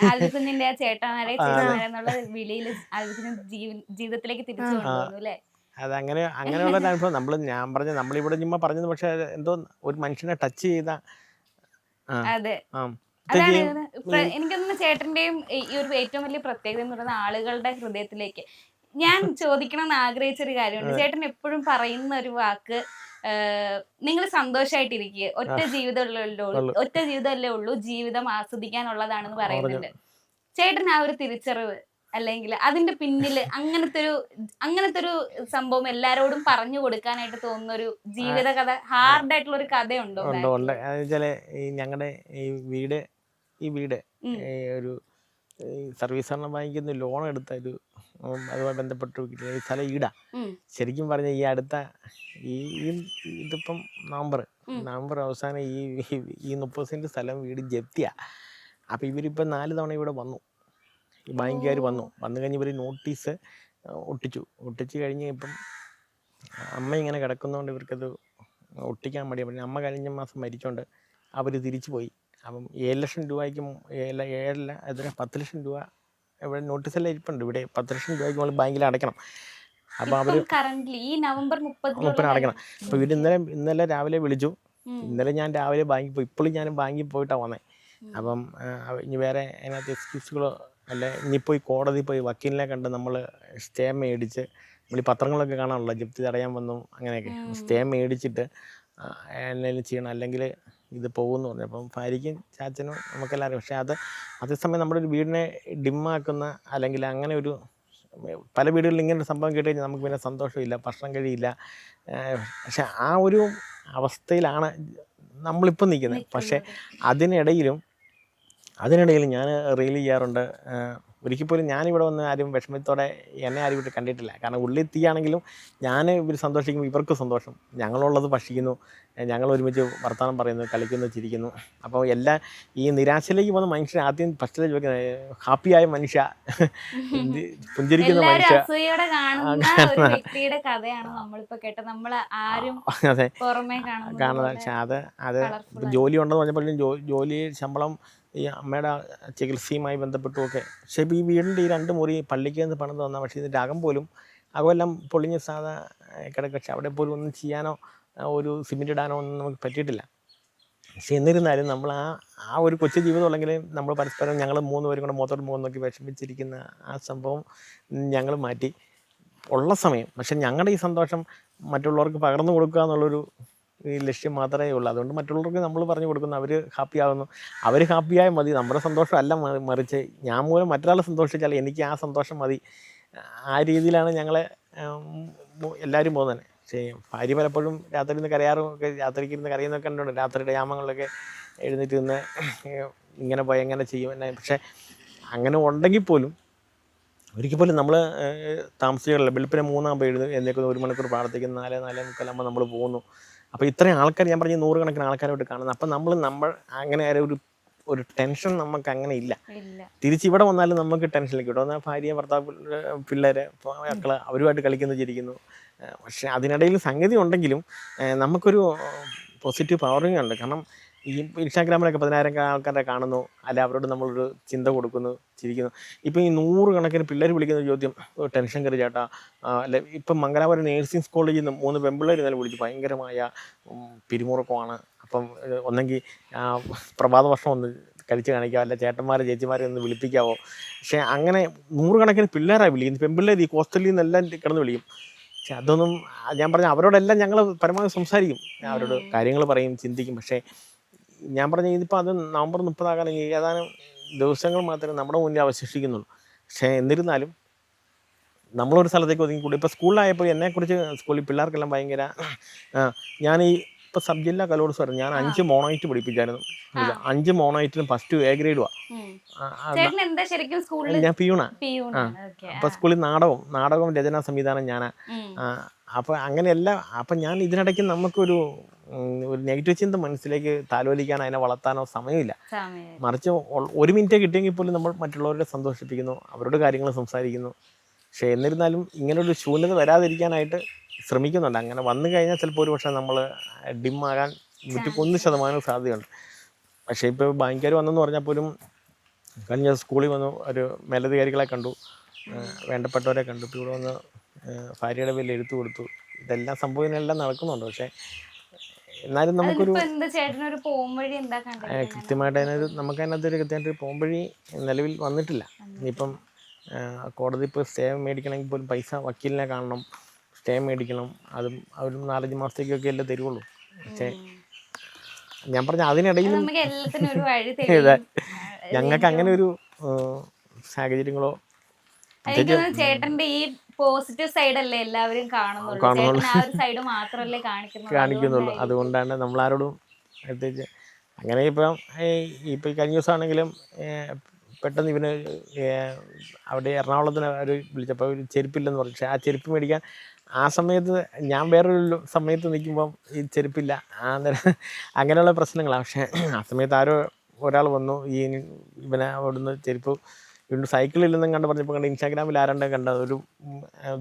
B: ആൽബിക്കുഞ്ഞിന്റെ ചേട്ടന്മാരെ ചേച്ചിമാരെന്നുള്ള വിളിയിൽ ജീവിതത്തിലേക്ക് തിരിച്ചു കൊണ്ടുവന്നു അല്ലേ?
A: അത് അങ്ങനെയുള്ള അനുഭവം നമ്മളിവിടെ ചുമ്മാ പറഞ്ഞത്, പക്ഷെ എന്തോ ഒരു മനുഷ്യനെ ടച്ച് ചെയ്ത.
B: അതെ, അതാണ് എനിക്കൊന്ന് ചേട്ടന്റെയും ഈ ഒരു ഏറ്റവും വലിയ പ്രത്യേകത എന്ന് പറയുന്ന ആളുകളുടെ ഹൃദയത്തിലേക്ക്. ഞാൻ ചോദിക്കണമെന്ന് ആഗ്രഹിച്ചൊരു കാര്യമുണ്ട്. ചേട്ടൻ എപ്പോഴും പറയുന്ന ഒരു വാക്ക്, നിങ്ങൾ സന്തോഷമായിട്ടിരിക്കുക, ഒറ്റ ജീവിതമല്ലേ ഉള്ളൂ, ജീവിതം ആസ്വദിക്കാനുള്ളതാണെന്ന് പറയുന്നുണ്ട്. ചേട്ടൻ ആ ഒരു തിരിച്ചറിവ്, അല്ലെങ്കിൽ അതിന്റെ പിന്നിൽ അങ്ങനത്തെ ഒരു സംഭവം എല്ലാരോടും പറഞ്ഞു കൊടുക്കാനായിട്ട് തോന്നുന്ന ഒരു ജീവിത കഥ, ഹാർഡായിട്ടുള്ള ഒരു കഥയുണ്ടോ?
A: ഞങ്ങളുടെ ഈ വീട് ഒരു സർവീസ് സഹകരണ ബാങ്കിൽ നിന്ന് ലോൺ എടുത്ത അതുമായി ബന്ധപ്പെട്ട് ഈ സ്ഥലം ഈടാ. ശരിക്കും പറഞ്ഞ ഈ അടുത്ത ഇതിപ്പം നവംബർ അവസാനം ഈ 30 സെന്റ് സ്ഥലം വീട് ജപ്തിയാ. അപ്പോൾ ഇവരിപ്പോൾ 4 തവണ ഇവിടെ വന്നു, ഈ ബാങ്കുകാർ വന്നു കഴിഞ്ഞ് ഇവർ നോട്ടീസ് ഒട്ടിച്ച് കഴിഞ്ഞ് ഇപ്പം അമ്മ ഇങ്ങനെ കിടക്കുന്നതുകൊണ്ട് ഇവർക്കത് ഒട്ടിക്കാൻ മടിയാണ്. പിന്നെ അമ്മ കഴിഞ്ഞ മാസം മരിച്ചോണ്ട് അവർ തിരിച്ചു പോയി. അപ്പം 7 ലക്ഷം രൂപയ്ക്കും 10 ലക്ഷം രൂപ ഇവിടെ നോട്ടീസെല്ലാം ഇരിപ്പുണ്ട്. ഇവിടെ 10 ലക്ഷം രൂപയ്ക്ക് നമ്മൾ ബാങ്കിൽ അടയ്ക്കണം. അപ്പോൾ അവർ
B: ഈ നവംബർ 30
A: അടയ്ക്കണം. അപ്പോൾ ഇവർ ഇന്നലെ രാവിലെ വിളിച്ചു. ഇന്നലെ ഞാൻ രാവിലെ ബാങ്കിൽ പോയി, ഇപ്പോഴും ഞാൻ ബാങ്കിൽ പോയിട്ടാണ് വന്നത്. അപ്പം ഇനി വേറെ അതിനകത്ത് എക്സ്ക്യൂസുകളോ അല്ല, ഇനിയിപ്പോൾ കോടതി പോയി വക്കീലിനെ കണ്ട് നമ്മൾ സ്റ്റേ മേടിച്ച്, നമ്മൾ ഈ പത്രങ്ങളൊക്കെ കാണാനുള്ള ജപ്തി തടയാൻ വന്നു അങ്ങനെയൊക്കെ സ്റ്റേ മേടിച്ചിട്ട് എന്തെങ്കിലും ചെയ്യണം, അല്ലെങ്കിൽ ഇത് പോകുമെന്ന് പറഞ്ഞു. അപ്പം ഭാര്യയ്ക്കും ചാച്ചനും നമുക്കെല്ലാവരും. പക്ഷേ അതേസമയം നമ്മുടെ ഒരു വീടിനെ ഡിമ്മാക്കുന്ന അല്ലെങ്കിൽ അങ്ങനെ ഒരു പല വീടുകളിൽ ഇങ്ങനെ ഒരു സംഭവം കേട്ട് കഴിഞ്ഞാൽ നമുക്ക് പിന്നെ സന്തോഷമില്ല, ഭക്ഷണം കഴിയില്ല. പക്ഷെ ആ ഒരു അവസ്ഥയിലാണ് നമ്മളിപ്പം നിൽക്കുന്നത്. പക്ഷേ അതിനിടയിലും ഞാൻ റീൽ ചെയ്യാറുണ്ട്. ഒരിക്കൽ പോലും ഞാനിവിടെ വന്ന് ആരും വിഷമത്തോടെ എന്നെ ആരും ഇവിടെ കണ്ടിട്ടില്ല. കാരണം ഉള്ളിൽ തീയാണെങ്കിലും ഞാൻ ഇവർ സന്തോഷിക്കുമ്പോൾ ഇവർക്ക് സന്തോഷം, ഞങ്ങളുള്ളത് ഭക്ഷിക്കുന്നു, ഞങ്ങൾ ഒരുമിച്ച് വർത്തമാനം പറയുന്നു, കളിക്കുന്നു, ചിരിക്കുന്നു. അപ്പോൾ ഈ നിരാശയിലേക്ക് പോകുന്ന മനുഷ്യൻ ആദ്യം ഫസ്റ്റിൽ ചോദിക്കുന്നത് ഹാപ്പിയായ മനുഷ്യ, പുഞ്ചിരിക്കുന്ന മനുഷ്യ. അതെ കാണുന്നത്. പക്ഷെ അത് ജോലി ഉണ്ടെന്ന് പറഞ്ഞപ്പോഴും ജോലി ശമ്പളം ഈ അമ്മയുടെ ചികിത്സയുമായി ബന്ധപ്പെട്ടുമൊക്കെ. പക്ഷേ ഇപ്പോൾ ഈ വീടിൻ്റെ ഈ 2 മുറി പള്ളിക്ക് നിന്ന് പണിത് തന്നാൽ, പക്ഷേ ഇതിൻ്റെ അകമെല്ലാം പൊളിഞ്ഞ് സാധാ കിടക്കുക. പക്ഷെ അവിടെ പോലും ഒന്നും ചെയ്യാനോ ഒരു സിമെൻ്റ് ഇടാനോ ഒന്നും നമുക്ക് പറ്റിയിട്ടില്ല. പക്ഷെ എന്നിരുന്നാലും നമ്മൾ ആ ഒരു കൊച്ചു ജീവിതം ഉള്ളെങ്കിൽ നമ്മൾ പരസ്പരം ഞങ്ങൾ 3 പേരും കൂടെ മുഖത്തോട്ട് മുഖം നോക്കി വിഷമിച്ചിരിക്കുന്ന ആ സംഭവം ഞങ്ങൾ മാറ്റി ഉള്ള സമയം. പക്ഷെ ഞങ്ങളുടെ ഈ സന്തോഷം മറ്റുള്ളവർക്ക് പകർന്നു കൊടുക്കുക എന്നുള്ളൊരു ഈ ലക്ഷ്യം മാത്രമേ ഉള്ളൂ. അതുകൊണ്ട് മറ്റുള്ളവർക്ക് നമ്മൾ പറഞ്ഞു കൊടുക്കുന്നു, അവർ ഹാപ്പിയാകുന്നു. അവർ ഹാപ്പിയായാൽ മതി, നമ്മുടെ സന്തോഷമല്ല മറിച്ച് ഞാൻ മൂലം മറ്റൊരാളെ സന്തോഷിച്ചാൽ എനിക്ക് ആ സന്തോഷം മതി. ആ രീതിയിലാണ് ഞങ്ങൾ എല്ലാവരും പോകുന്നത്. പക്ഷേ ഭാര്യ പലപ്പോഴും രാത്രി ഇരുന്ന് കരയാറുമൊക്കെ, രാത്രിക്ക് കരയുന്നൊക്കെ ഉണ്ട്. രാത്രിയുടെ യാമങ്ങളിലൊക്കെ എഴുന്നേറ്റ് നിന്ന് ഇങ്ങനെ പോയി എങ്ങനെ ചെയ്യും എന്നെ. പക്ഷേ അങ്ങനെ ഉണ്ടെങ്കിൽ പോലും ഒരിക്കൽ പോലും നമ്മൾ താമസിച്ചില്ല. വെളുപ്പിനെ 3 ആകുമ്പോൾ എന്നേക്കും 1 മണിക്കൂർ പ്രാർത്ഥിക്കുന്നു, 4-4:45 നമ്മൾ പോകുന്നു. അപ്പോൾ ഇത്രയും ആൾക്കാർ, ഞാൻ പറഞ്ഞ 100 കണക്കിന് ആൾക്കാരോട്ട് കാണുന്നത്. അപ്പം നമ്മൾ അങ്ങനെ ഒരു ടെൻഷൻ നമുക്ക് അങ്ങനെ ഇല്ല. തിരിച്ചിവിടെ വന്നാലും നമുക്ക് ടെൻഷനിലേക്ക് ഇവിടെ വന്നാൽ ഭാര്യ, ഭർത്താവ്, പിള്ളേർ, മക്കള് അവരുമായിട്ട് കളിക്കുന്നു, ചിരിക്കുന്നു. പക്ഷെ അതിനിടയിൽ സംഗതി ഉണ്ടെങ്കിലും നമുക്കൊരു പോസിറ്റീവ് പവറിങ് ഉണ്ട്. കാരണം ഈ ഇൻസ്റ്റാഗ്രാമിലൊക്കെ 10,000 ആൾക്കാരെ കാണുന്നു, അല്ല അവരോട് നമ്മളൊരു ചിന്ത കൊടുക്കുന്നു, ചിരിക്കുന്നു. ഇപ്പം ഈ 100 കണക്കിന് പിള്ളേർ വിളിക്കുന്ന ചോദ്യം, ടെൻഷൻ കയറി ചേട്ടാ, അല്ലെ ഇപ്പം മംഗലാപുരം നേഴ്സിംഗ് കോളേജിൽ നിന്ന് 3 പെൺപിള്ളേർ ഇന്നലെ വിളിച്ചു, ഭയങ്കരമായ പിരിമുറുക്കമാണ്. അപ്പം ഒന്നെങ്കിൽ പ്രഭാത ഭക്ഷണം ഒന്ന് കഴിച്ച് കാണിക്കാമോ, അല്ല ചേച്ചിമാരെ ഒന്ന് വിളിപ്പിക്കാവോ. പക്ഷേ അങ്ങനെ 100 കണക്കിന് പിള്ളേരായി വിളിക്കുന്നു, പെൺപിള്ളേർ ഈ ഹോസ്റ്റലിൽ നിന്നെല്ലാം കിടന്ന് വിളിക്കും. പക്ഷെ അതൊന്നും ഞാൻ പറഞ്ഞ അവരോടെല്ലാം ഞങ്ങൾ പരമാവധി സംസാരിക്കും, അവരോട് കാര്യങ്ങൾ പറയും, ചിന്തിക്കും. പക്ഷേ ഞാൻ പറഞ്ഞ ഇതിപ്പോൾ അത് നവംബർ 30 ആകാനെങ്കിൽ ഏതാനും ദിവസങ്ങൾ മാത്രമേ നമ്മുടെ മുന്നിൽ അവശേഷിക്കുന്നുള്ളൂ. പക്ഷേ എന്നിരുന്നാലും നമ്മളൊരു സ്ഥലത്തേക്ക് ഒതുങ്ങിക്കൂടി. ഇപ്പോൾ സ്കൂളിലായപ്പോൾ എന്നെക്കുറിച്ച് സ്കൂളിൽ പിള്ളേർക്കെല്ലാം ഭയങ്കര ഞാൻ ഇപ്പോൾ സബ് ജില്ലാ കലോത്സവം ഞാൻ 5 മോണോയിറ്റ് പഠിപ്പിച്ചായിരുന്നു. 5 മോണോയിറ്റിനും ഫസ്റ്റ് A ഗ്രേഡുവാ. ഞാൻ പിയൂണാ. അപ്പോൾ സ്കൂളിൽ നാടകവും രചനാ സംവിധാനം ഞാനാ. അപ്പോൾ അങ്ങനെയല്ല. അപ്പം ഞാൻ ഇതിനിടയ്ക്ക് നമുക്കൊരു നെഗറ്റീവ് ചിന്ത മനസ്സിലേക്ക് താലോലിക്കാൻ, അതിനെ വളർത്താനോ സമയമില്ല. മറിച്ച് 1 മിനിറ്റ് കിട്ടിയെങ്കിൽ പോലും നമ്മൾ മറ്റുള്ളവരെ സന്തോഷിപ്പിക്കുന്നു, അവരോട് കാര്യങ്ങൾ സംസാരിക്കുന്നു. പക്ഷേ എന്നിരുന്നാലും ഇങ്ങനൊരു ശൂന്യത വരാതിരിക്കാനായിട്ട് ശ്രമിക്കുന്നുണ്ട്. അങ്ങനെ വന്നു കഴിഞ്ഞാൽ ചിലപ്പോൾ ഒരു പക്ഷേ നമ്മൾ ഡിമ്മാകാൻ 101% സാധ്യതയുണ്ട്. പക്ഷേ ഇപ്പോൾ ബാങ്കുകാർ വന്നെന്ന് പറഞ്ഞാൽ പോലും കഴിഞ്ഞ സ്കൂളിൽ വന്നു, ഒരു മേലധികാരികളെ കണ്ടു, വേണ്ടപ്പെട്ടവരെ കണ്ടു, ഇപ്പോൾ ഇവിടെ വന്ന് ഭാര്യയുടെ പേരിൽ എഴുത്തു കൊടുത്തു. ഇതെല്ലാം സംഭവങ്ങളെല്ലാം നടക്കുന്നുണ്ട്. പക്ഷേ എന്നാലും നമുക്കൊരു കൃത്യമായിട്ട് നമുക്കതിനകത്തൊരു കൃത്യമായിട്ടൊരു പോംവഴി നിലവിൽ വന്നിട്ടില്ല. ഇനിയിപ്പം കോടതി ഇപ്പോൾ സ്റ്റേ മേടിക്കണമെങ്കിൽ പോലും പൈസ വക്കീലിനെ കാണണം, സ്റ്റേ മേടിക്കണം. അതും ഒരു 4-5 മാസത്തേക്കൊക്കെ അല്ലേ തരുള്ളൂ. പക്ഷേ ഞാൻ പറഞ്ഞ അതിനിടയിലും ഞങ്ങൾക്ക് അങ്ങനെ ഒരു സാഹചര്യങ്ങളോ
B: ചേട്ടന്റെ ഈ പോസിറ്റീവ് സൈഡ് അല്ലേ എല്ലാവരും കാണിക്കുന്നുള്ളൂ.
A: അതുകൊണ്ടാണ് നമ്മളാരോടും പ്രത്യേകിച്ച് അങ്ങനെ. ഇപ്പം കഴിഞ്ഞ ദിവസമാണെങ്കിലും പെട്ടെന്ന് ഇവന് അവിടെ എറണാകുളത്തിന് അവർ വിളിച്ചപ്പോൾ ഒരു ചെരുപ്പില്ലെന്ന് പറഞ്ഞു. പക്ഷേ ആ ചെരുപ്പ് മേടിക്കാൻ ആ സമയത്ത് ഞാൻ വേറൊരു സമയത്ത് നിൽക്കുമ്പം ഈ ചെരുപ്പില്ല, അങ്ങനെയുള്ള പ്രശ്നങ്ങളാണ്. പക്ഷേ ആ സമയത്ത് ആരോ ഒരാൾ വന്നു ഇവനെ അവിടുന്ന് ചെരുപ്പ് വീണ്ടും സൈക്കിളിൽ നിന്നും കണ്ട് പറഞ്ഞപ്പോൾ കണ്ട് ഇൻസ്റ്റാഗ്രാമിൽ ആരണ്ടേ കണ്ട ഒരു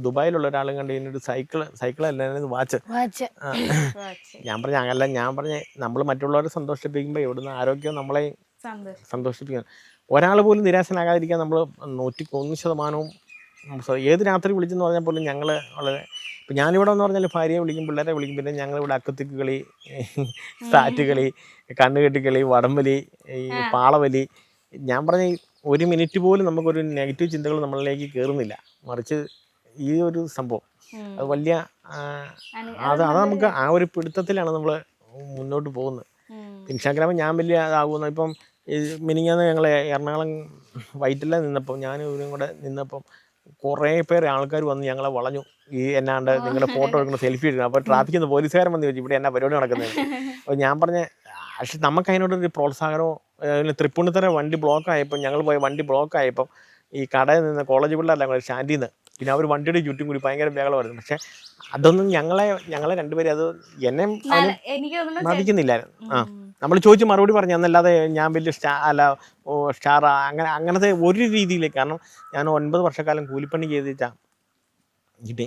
A: ദുബായിലുള്ള ഒരാളും കണ്ട് ഇതിനൊരു സൈക്കിളല്ല വാച്ച്. ഞാൻ പറഞ്ഞ നമ്മൾ മറ്റുള്ളവരെ സന്തോഷിപ്പിക്കുമ്പോൾ ഇവിടുന്ന് ആരോഗ്യം നമ്മളെ സന്തോഷിപ്പിക്കണം. ഒരാൾ പോലും നിരാശനാകാതിരിക്കാൻ നമ്മൾ 101% ഏത് രാത്രി വിളിച്ചെന്ന് പറഞ്ഞാൽ പോലും ഞങ്ങൾ വളരെ ഇപ്പം ഞാനിവിടെ എന്ന് പറഞ്ഞാൽ ഭാര്യയെ വിളിക്കും, പിള്ളേരെ വിളിക്കും, പിന്നെ ഞങ്ങളിവിടെ അക്കത്തിക്ക് കളി, സാറ്റ് കളി, കണ്ണുകെട്ടി കളി, വടംവലി, ഈ പാളവലി. ഞാൻ പറഞ്ഞ 1 മിനിറ്റ് പോലും നമുക്കൊരു നെഗറ്റീവ് ചിന്തകൾ നമ്മളിലേക്ക് കയറുന്നില്ല. മറിച്ച് ഈ ഒരു സംഭവം അത് വലിയ അത് നമുക്ക് ആ ഒരു പിടുത്തത്തിലാണ് നമ്മൾ മുന്നോട്ട് പോകുന്നത്. ഇൻസ്റ്റാഗ്രാമിൽ ഞാൻ വലിയ അതാകുന്നു. ഇപ്പം മിനിഞ്ഞാന്ന് ഞങ്ങൾ എറണാകുളം വൈറ്റില നിന്നപ്പം ഞാൻ ഇവരും കൂടെ നിന്നപ്പം കുറേ പേര് ആൾക്കാർ വന്ന് ഞങ്ങളെ വളഞ്ഞു. എന്നാണ്ട് നിങ്ങളുടെ ഫോട്ടോ എടുക്കണം, സെൽഫി എടുക്കണം. അപ്പോൾ ട്രാഫിക്കിൽ നിന്ന് പോലീസുകാരൻ വന്ന് ചോദിച്ചു ഇവിടെ എന്നാ പരിപാടി നടക്കുന്നത്. അപ്പോൾ ഞാൻ പറഞ്ഞ പക്ഷെ നമുക്ക് അതിനോടൊരു പ്രോത്സാഹനമോ തൃപ്പൂണിത്തറ വണ്ടി ബ്ലോക്ക് ആയപ്പോൾ ഞങ്ങൾ പോയ വണ്ടി ബ്ലോക്ക് ആയപ്പം ഈ കടയിൽ നിന്ന് കോളേജ് പിള്ളേരെല്ലാം കൂടെ സ്റ്റാൻഡിൽ നിന്ന് പിന്നെ അവർ വണ്ടിയുടെ ചുറ്റും കൂടി ഭയങ്കര ബഹളമായിരുന്നു. പക്ഷെ അതൊന്നും ഞങ്ങളെ രണ്ടുപേരും അത് എന്നെ ബാധിക്കുന്നില്ലായിരുന്നു. നമ്മൾ ചോദിച്ച് മറുപടി പറഞ്ഞു എന്നല്ലാതെ ഞാൻ വലിയ സ്റ്റാർ അങ്ങനത്തെ ഒരു രീതിയിലേക്ക്. കാരണം ഞാൻ 9 വർഷക്കാലം കൂലിപ്പണി ചെയ്തിട്ടാ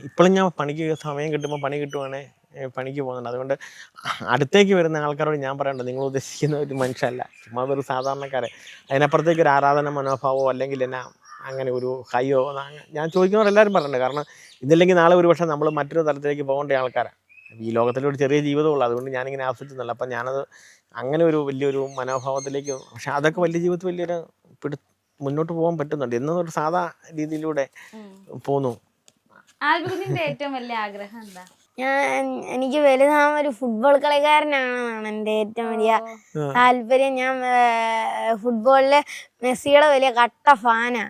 A: ഇപ്പോഴും ഞാൻ പണിക്ക് സമയം കിട്ടുമ്പോൾ പണി കിട്ടുവാണെങ്കിൽ പണിക്ക് പോകുന്നുണ്ട്. അതുകൊണ്ട് അടുത്തേക്ക് വരുന്ന ആൾക്കാരോട് ഞാൻ പറയേണ്ടത് നിങ്ങൾ ഉദ്ദേശിക്കുന്ന ഒരു മനുഷ്യല്ല, ചുമ്മാ ഒരു സാധാരണക്കാരെ. അതിനപ്പുറത്തേക്ക് ഒരു ആരാധന മനോഭാവമോ അല്ലെങ്കിൽ എന്നാ അങ്ങനെ ഒരു ഹൈയോ ഞാൻ ചോദിക്കുന്നവരെല്ലാവരും പറയുന്നുണ്ട്. കാരണം ഇതില്ലെങ്കിൽ നാളെ ഒരു പക്ഷേ നമ്മൾ മറ്റൊരു തലത്തിലേക്ക് പോകേണ്ട ആൾക്കാരാണ്. ഈ ലോകത്തിലൊരു ചെറിയ ജീവിതമുള്ളൂ, അതുകൊണ്ട് ഞാനിങ്ങനെ ആസ്വദിക്കുന്നില്ല. അപ്പം ഞാനത് അങ്ങനെ ഒരു വലിയൊരു മനോഭാവത്തിലേക്ക്, പക്ഷെ അതൊക്കെ വലിയ ജീവിതത്തിൽ വലിയൊരു മുന്നോട്ട് പോകാൻ പറ്റുന്നുണ്ട് എന്നൊരു സാധാ രീതിയിലൂടെ പോന്നു.
B: ഏറ്റവും വലിയ ആഗ്രഹം എന്താ?
C: എനിക്ക് വലുതാകും ഒരു ഫുട്ബോൾ കളിക്കാരനാണെന്നാണ് എൻ്റെ ഏറ്റവും വലിയ താല്പര്യം. ഞാൻ ഫുട്ബോളില് മെസ്സിയുടെ വലിയ കട്ട ഫാനാ.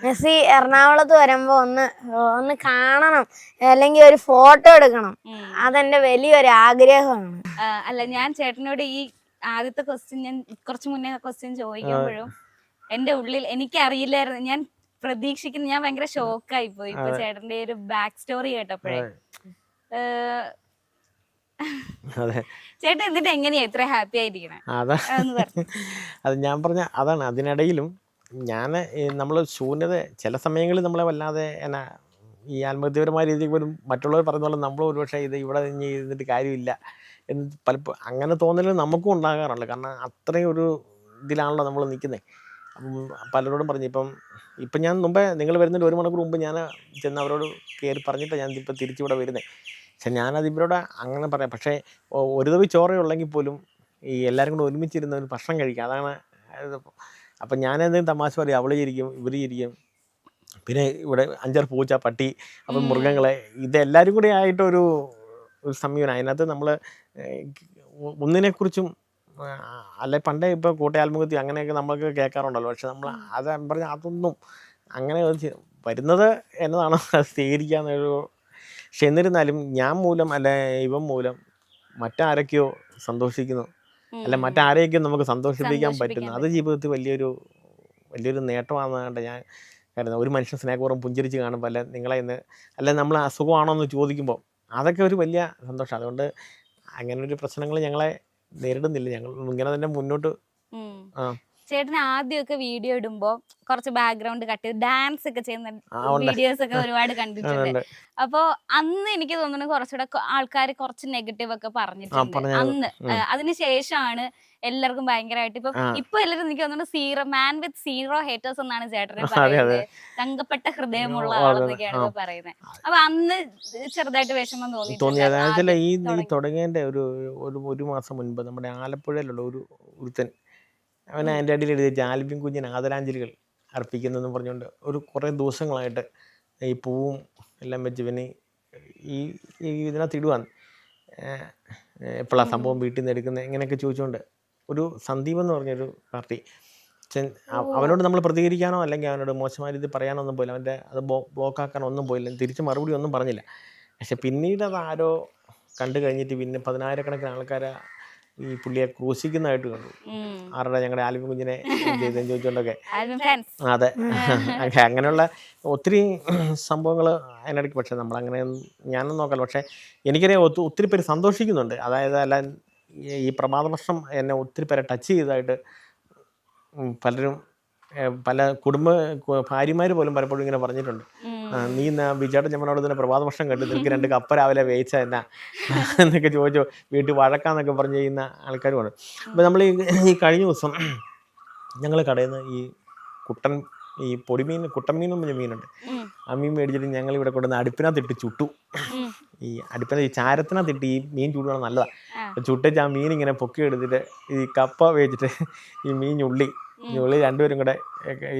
C: മെസ്സി എറണാകുളത്ത് വരുമ്പോ ഒന്ന് കാണണം, അല്ലെങ്കിൽ ഒരു ഫോട്ടോ എടുക്കണം. അതെന്റെ വലിയൊരു ആഗ്രഹമാണ്.
B: അല്ല, ഞാൻ ചേട്ടനോട് ഈ ആദ്യത്തെ ക്വസ്റ്റ്യൻ ഞാൻ കുറച്ച് മുന്നേ ക്വസ്റ്റ്യൻ ചോദിക്കുമ്പോഴും എന്റെ ഉള്ളിൽ എനിക്ക് ഞാൻ പ്രതീക്ഷിക്കുന്ന ഞാൻ ഭയങ്കര ഷോക്കായി പോയി ഇപ്പൊ ചേട്ടന്റെ ഒരു ബാക്ക് സ്റ്റോറി കേട്ടപ്പോഴേ. ചേട്ടൻ എന്നിട്ട് എങ്ങനെയാ ഇത്ര ഹാപ്പി ആയിരിക്കണേ?
A: അത് ഞാൻ പറഞ്ഞ അതാണ്. അതിനിടയിലും നമ്മൾ ശൂന്യത ചില സമയങ്ങളിൽ നമ്മളെ വല്ലാതെ എന്നാ ഈ ആത്മഹത്യപരമായ രീതിക്ക് പോലും മറ്റുള്ളവർ പറയുന്ന പോലെ നമ്മൾ ഒരുപക്ഷെ ഇവിടെ ഇരുന്നിട്ട് കാര്യമില്ല എന്ന് പലപ്പോൾ അങ്ങനെ തോന്നൽ നമുക്കും ഉണ്ടാകാറുണ്ട്. കാരണം അത്രയും ഒരു ഇതിലാണല്ലോ നമ്മൾ നിൽക്കുന്നത്. പലരോടും പറഞ്ഞു ഇപ്പം ഞാൻ മുമ്പേ നിങ്ങൾ വരുന്നതിന് 1 മണിക്കൂർ മുമ്പ് ഞാൻ ചെന്ന് അവരോട് കയറി പറഞ്ഞിട്ട് ഞാൻ ഇപ്പം തിരിച്ചിവിടെ വരുന്നത്. പക്ഷെ ഞാനത് ഇവരോട് അങ്ങനെ പറയാം. പക്ഷേ ഒരു തവി ചോറയുള്ളെങ്കിൽ പോലും ഈ എല്ലാവരും കൂടെ ഒരുമിച്ചിരുന്ന ഒരു ഭക്ഷണം കഴിക്കുക, അതാണ്. അപ്പം ഞാനെന്തെങ്കിലും തമാശ പറയും, അവൾ ചിരിക്കും, ഇവർ ചിരിക്കും. പിന്നെ ഇവിടെ 5-6 പൂച്ച, പട്ടി, അപ്പം മൃഗങ്ങളെ ഇതെല്ലാവരും കൂടെ ആയിട്ടൊരു സമീപനം. അതിനകത്ത് നമ്മൾ ഒന്നിനെക്കുറിച്ചും അല്ലെ പണ്ടേ ഇപ്പോൾ കൂട്ടയാത്മഹത്യ അങ്ങനെയൊക്കെ നമ്മൾക്ക് കേൾക്കാറുണ്ടല്ലോ. പക്ഷെ നമ്മൾ അത് പറഞ്ഞ അതൊന്നും അങ്ങനെ വരുന്നത് എന്നതാണ് സ്വീകരിക്കാന്നൊരു. പക്ഷെ എന്നിരുന്നാലും ഞാൻ മൂലം അല്ലെ ഇവൻ മൂലം മറ്റാരൊക്കെയോ സന്തോഷിക്കുന്നു, അല്ല മറ്റാരെയൊക്കെയോ നമുക്ക് സന്തോഷിപ്പിക്കാൻ പറ്റുന്നു. അത് ജീവിതത്തിൽ വലിയൊരു നേട്ടമാണെന്നാണ് ഞാൻ കരുതുന്നത്. ഒരു മനുഷ്യൻ സ്നേഹപൂർവ്വം പുഞ്ചിരിച്ച് കാണുമ്പോൾ അല്ലെ നിങ്ങളെ അല്ലെ നമ്മൾ അസുഖമാണോ എന്ന് ചോദിക്കുമ്പോൾ അതൊക്കെ ഒരു വലിയ സന്തോഷം. അതുകൊണ്ട് അങ്ങനെ ഒരു പ്രശ്നങ്ങൾ ഞങ്ങളെ നേരിടുന്നില്ല. ഞങ്ങൾ ഇങ്ങനെ തന്നെ മുന്നോട്ട്.
B: ചേട്ടന് ആദ്യമൊക്കെ വീഡിയോ ഇടുമ്പോ കുറച്ച് ബാക്ക്ഗ്രൗണ്ട് കട്ട് ചെയ്ത് ഡാൻസ് ഒക്കെ ചെയ്യുന്ന വീഡിയോസ് ഒക്കെ ഒരുപാട് കണ്ടിട്ടുണ്ട്. അപ്പൊ അന്ന് എനിക്ക് തോന്നുന്നു കുറച്ചുകൂടെ ആൾക്കാർ കുറച്ച് നെഗറ്റീവ് ഒക്കെ പറഞ്ഞിട്ടുണ്ട് അന്ന്. അതിനുശേഷമാണ് എല്ലാവർക്കും ഭയങ്കരമായിട്ട് ഇപ്പൊ എല്ലാവരും എനിക്ക് തോന്നുന്നു മാൻ വിത്ത് 0 ഹേറ്റേഴ്സ് എന്നാണ് ചേട്ടനെ പറയുന്നത്. തങ്കപ്പെട്ട ഹൃദയമുള്ള ആളെന്നൊക്കെയാണ് പറയുന്നത്. അപ്പൊ അന്ന് ചെറുതായിട്ട് വിഷമം
A: തോന്നി. ഈ തുടങ്ങേണ്ട ഒരു മാസം മുൻപ് നമ്മുടെ ആലപ്പുഴയിലുള്ള ഒരുത്തൻ അവനെ എൻ്റെ അടിയിൽ എഴുതിയിട്ട് ആൽബിൻ കുഞ്ഞിന് ആദരാഞ്ജലികൾ അർപ്പിക്കുന്നതെന്ന് പറഞ്ഞുകൊണ്ട് കുറേ ദിവസങ്ങളായിട്ട് ഈ പൂവും എല്ലാം വെച്ച് ഇവന് ഇതിനകത്ത് ഇടുവാന്ന്. എപ്പോഴാണ് സംഭവം വീട്ടിൽ നിന്ന് എടുക്കുന്നത് ഇങ്ങനെയൊക്കെ ചോദിച്ചുകൊണ്ട് ഒരു സന്ദീപ് എന്ന് പറഞ്ഞൊരു പാർട്ടി. അവനോട് നമ്മൾ പ്രതികരിക്കാനോ അല്ലെങ്കിൽ അവനോട് മോശമായ രീതിയിൽ പറയാനോ ഒന്നും പോയില്ല. അത് ബ്ലോക്കാക്കാനോ ഒന്നും പോയില്ല. തിരിച്ച് മറുപടി ഒന്നും പറഞ്ഞില്ല. പക്ഷെ പിന്നീട് അത് ആരോ കണ്ടു കഴിഞ്ഞിട്ട് പിന്നെ 10,000-കണക്കിന് ആൾക്കാരെ ഈ പുള്ളിയെ ക്രൂശിക്കുന്നതായിട്ട് കണ്ടു. ആരുടെ ഞങ്ങളുടെ ആൽബിൻ കുഞ്ഞിനെ ചെയ്തെന്ന് ചോദിച്ചുകൊണ്ടൊക്കെ. അതെ, അങ്ങനെയുള്ള ഒത്തിരി സംഭവങ്ങൾ അതിനിടയ്ക്ക്. പക്ഷെ നമ്മളങ്ങനെ ഞാനൊന്നും നോക്കല്ല. പക്ഷേ എനിക്കറിയാം ഒത്തിരി പേര് സന്തോഷിക്കുന്നുണ്ട്. അതായത് അല്ല ഈ പ്രമാദ പ്രശ്നം എന്നെ ഒത്തിരി പേരെ ടച്ച് ചെയ്തതായിട്ട് പലരും പല ഭാര്യമാർ പോലും പലപ്പോഴും ഇങ്ങനെ പറഞ്ഞിട്ടുണ്ട്, നീ ഇന്ന് ബിജാട്ടൻ ചെമ്മനോട് തന്നെ പ്രഭാത ഭക്ഷണം കണ്ടു, നിനക്ക് 2 കപ്പ രാവിലെ വേവിച്ച എന്നാ എന്നൊക്കെ ചോദിച്ചു വീട്ടിൽ വഴക്കാന്നൊക്കെ പറഞ്ഞ് ചെയ്യുന്ന ആൾക്കാരുമാണ്. അപ്പോൾ നമ്മൾ ഈ കഴിഞ്ഞ ദിവസം ഞങ്ങൾ കടയിൽ നിന്ന് ഈ കുട്ടൻ മീൻ എന്ന് പറഞ്ഞ മീനുണ്ട്, ആ മീൻ മേടിച്ചിട്ട് ഞങ്ങൾ ഇവിടെ കൊണ്ടുവന്ന് അടുപ്പിനകത്തിട്ട് ചുട്ടു. ഈ ഈ ചാരത്തിനകത്തിട്ട് ഈ മീൻ ചൂടുകയാണ് നല്ലതാണ്. ചുട്ടിച്ച് ആ മീൻ ഇങ്ങനെ പൊക്കി എടുത്തിട്ട് ഈ കപ്പ വേവിച്ചിട്ട് ഈ മീൻ ഞുള്ളി രണ്ടുപേരും കൂടെ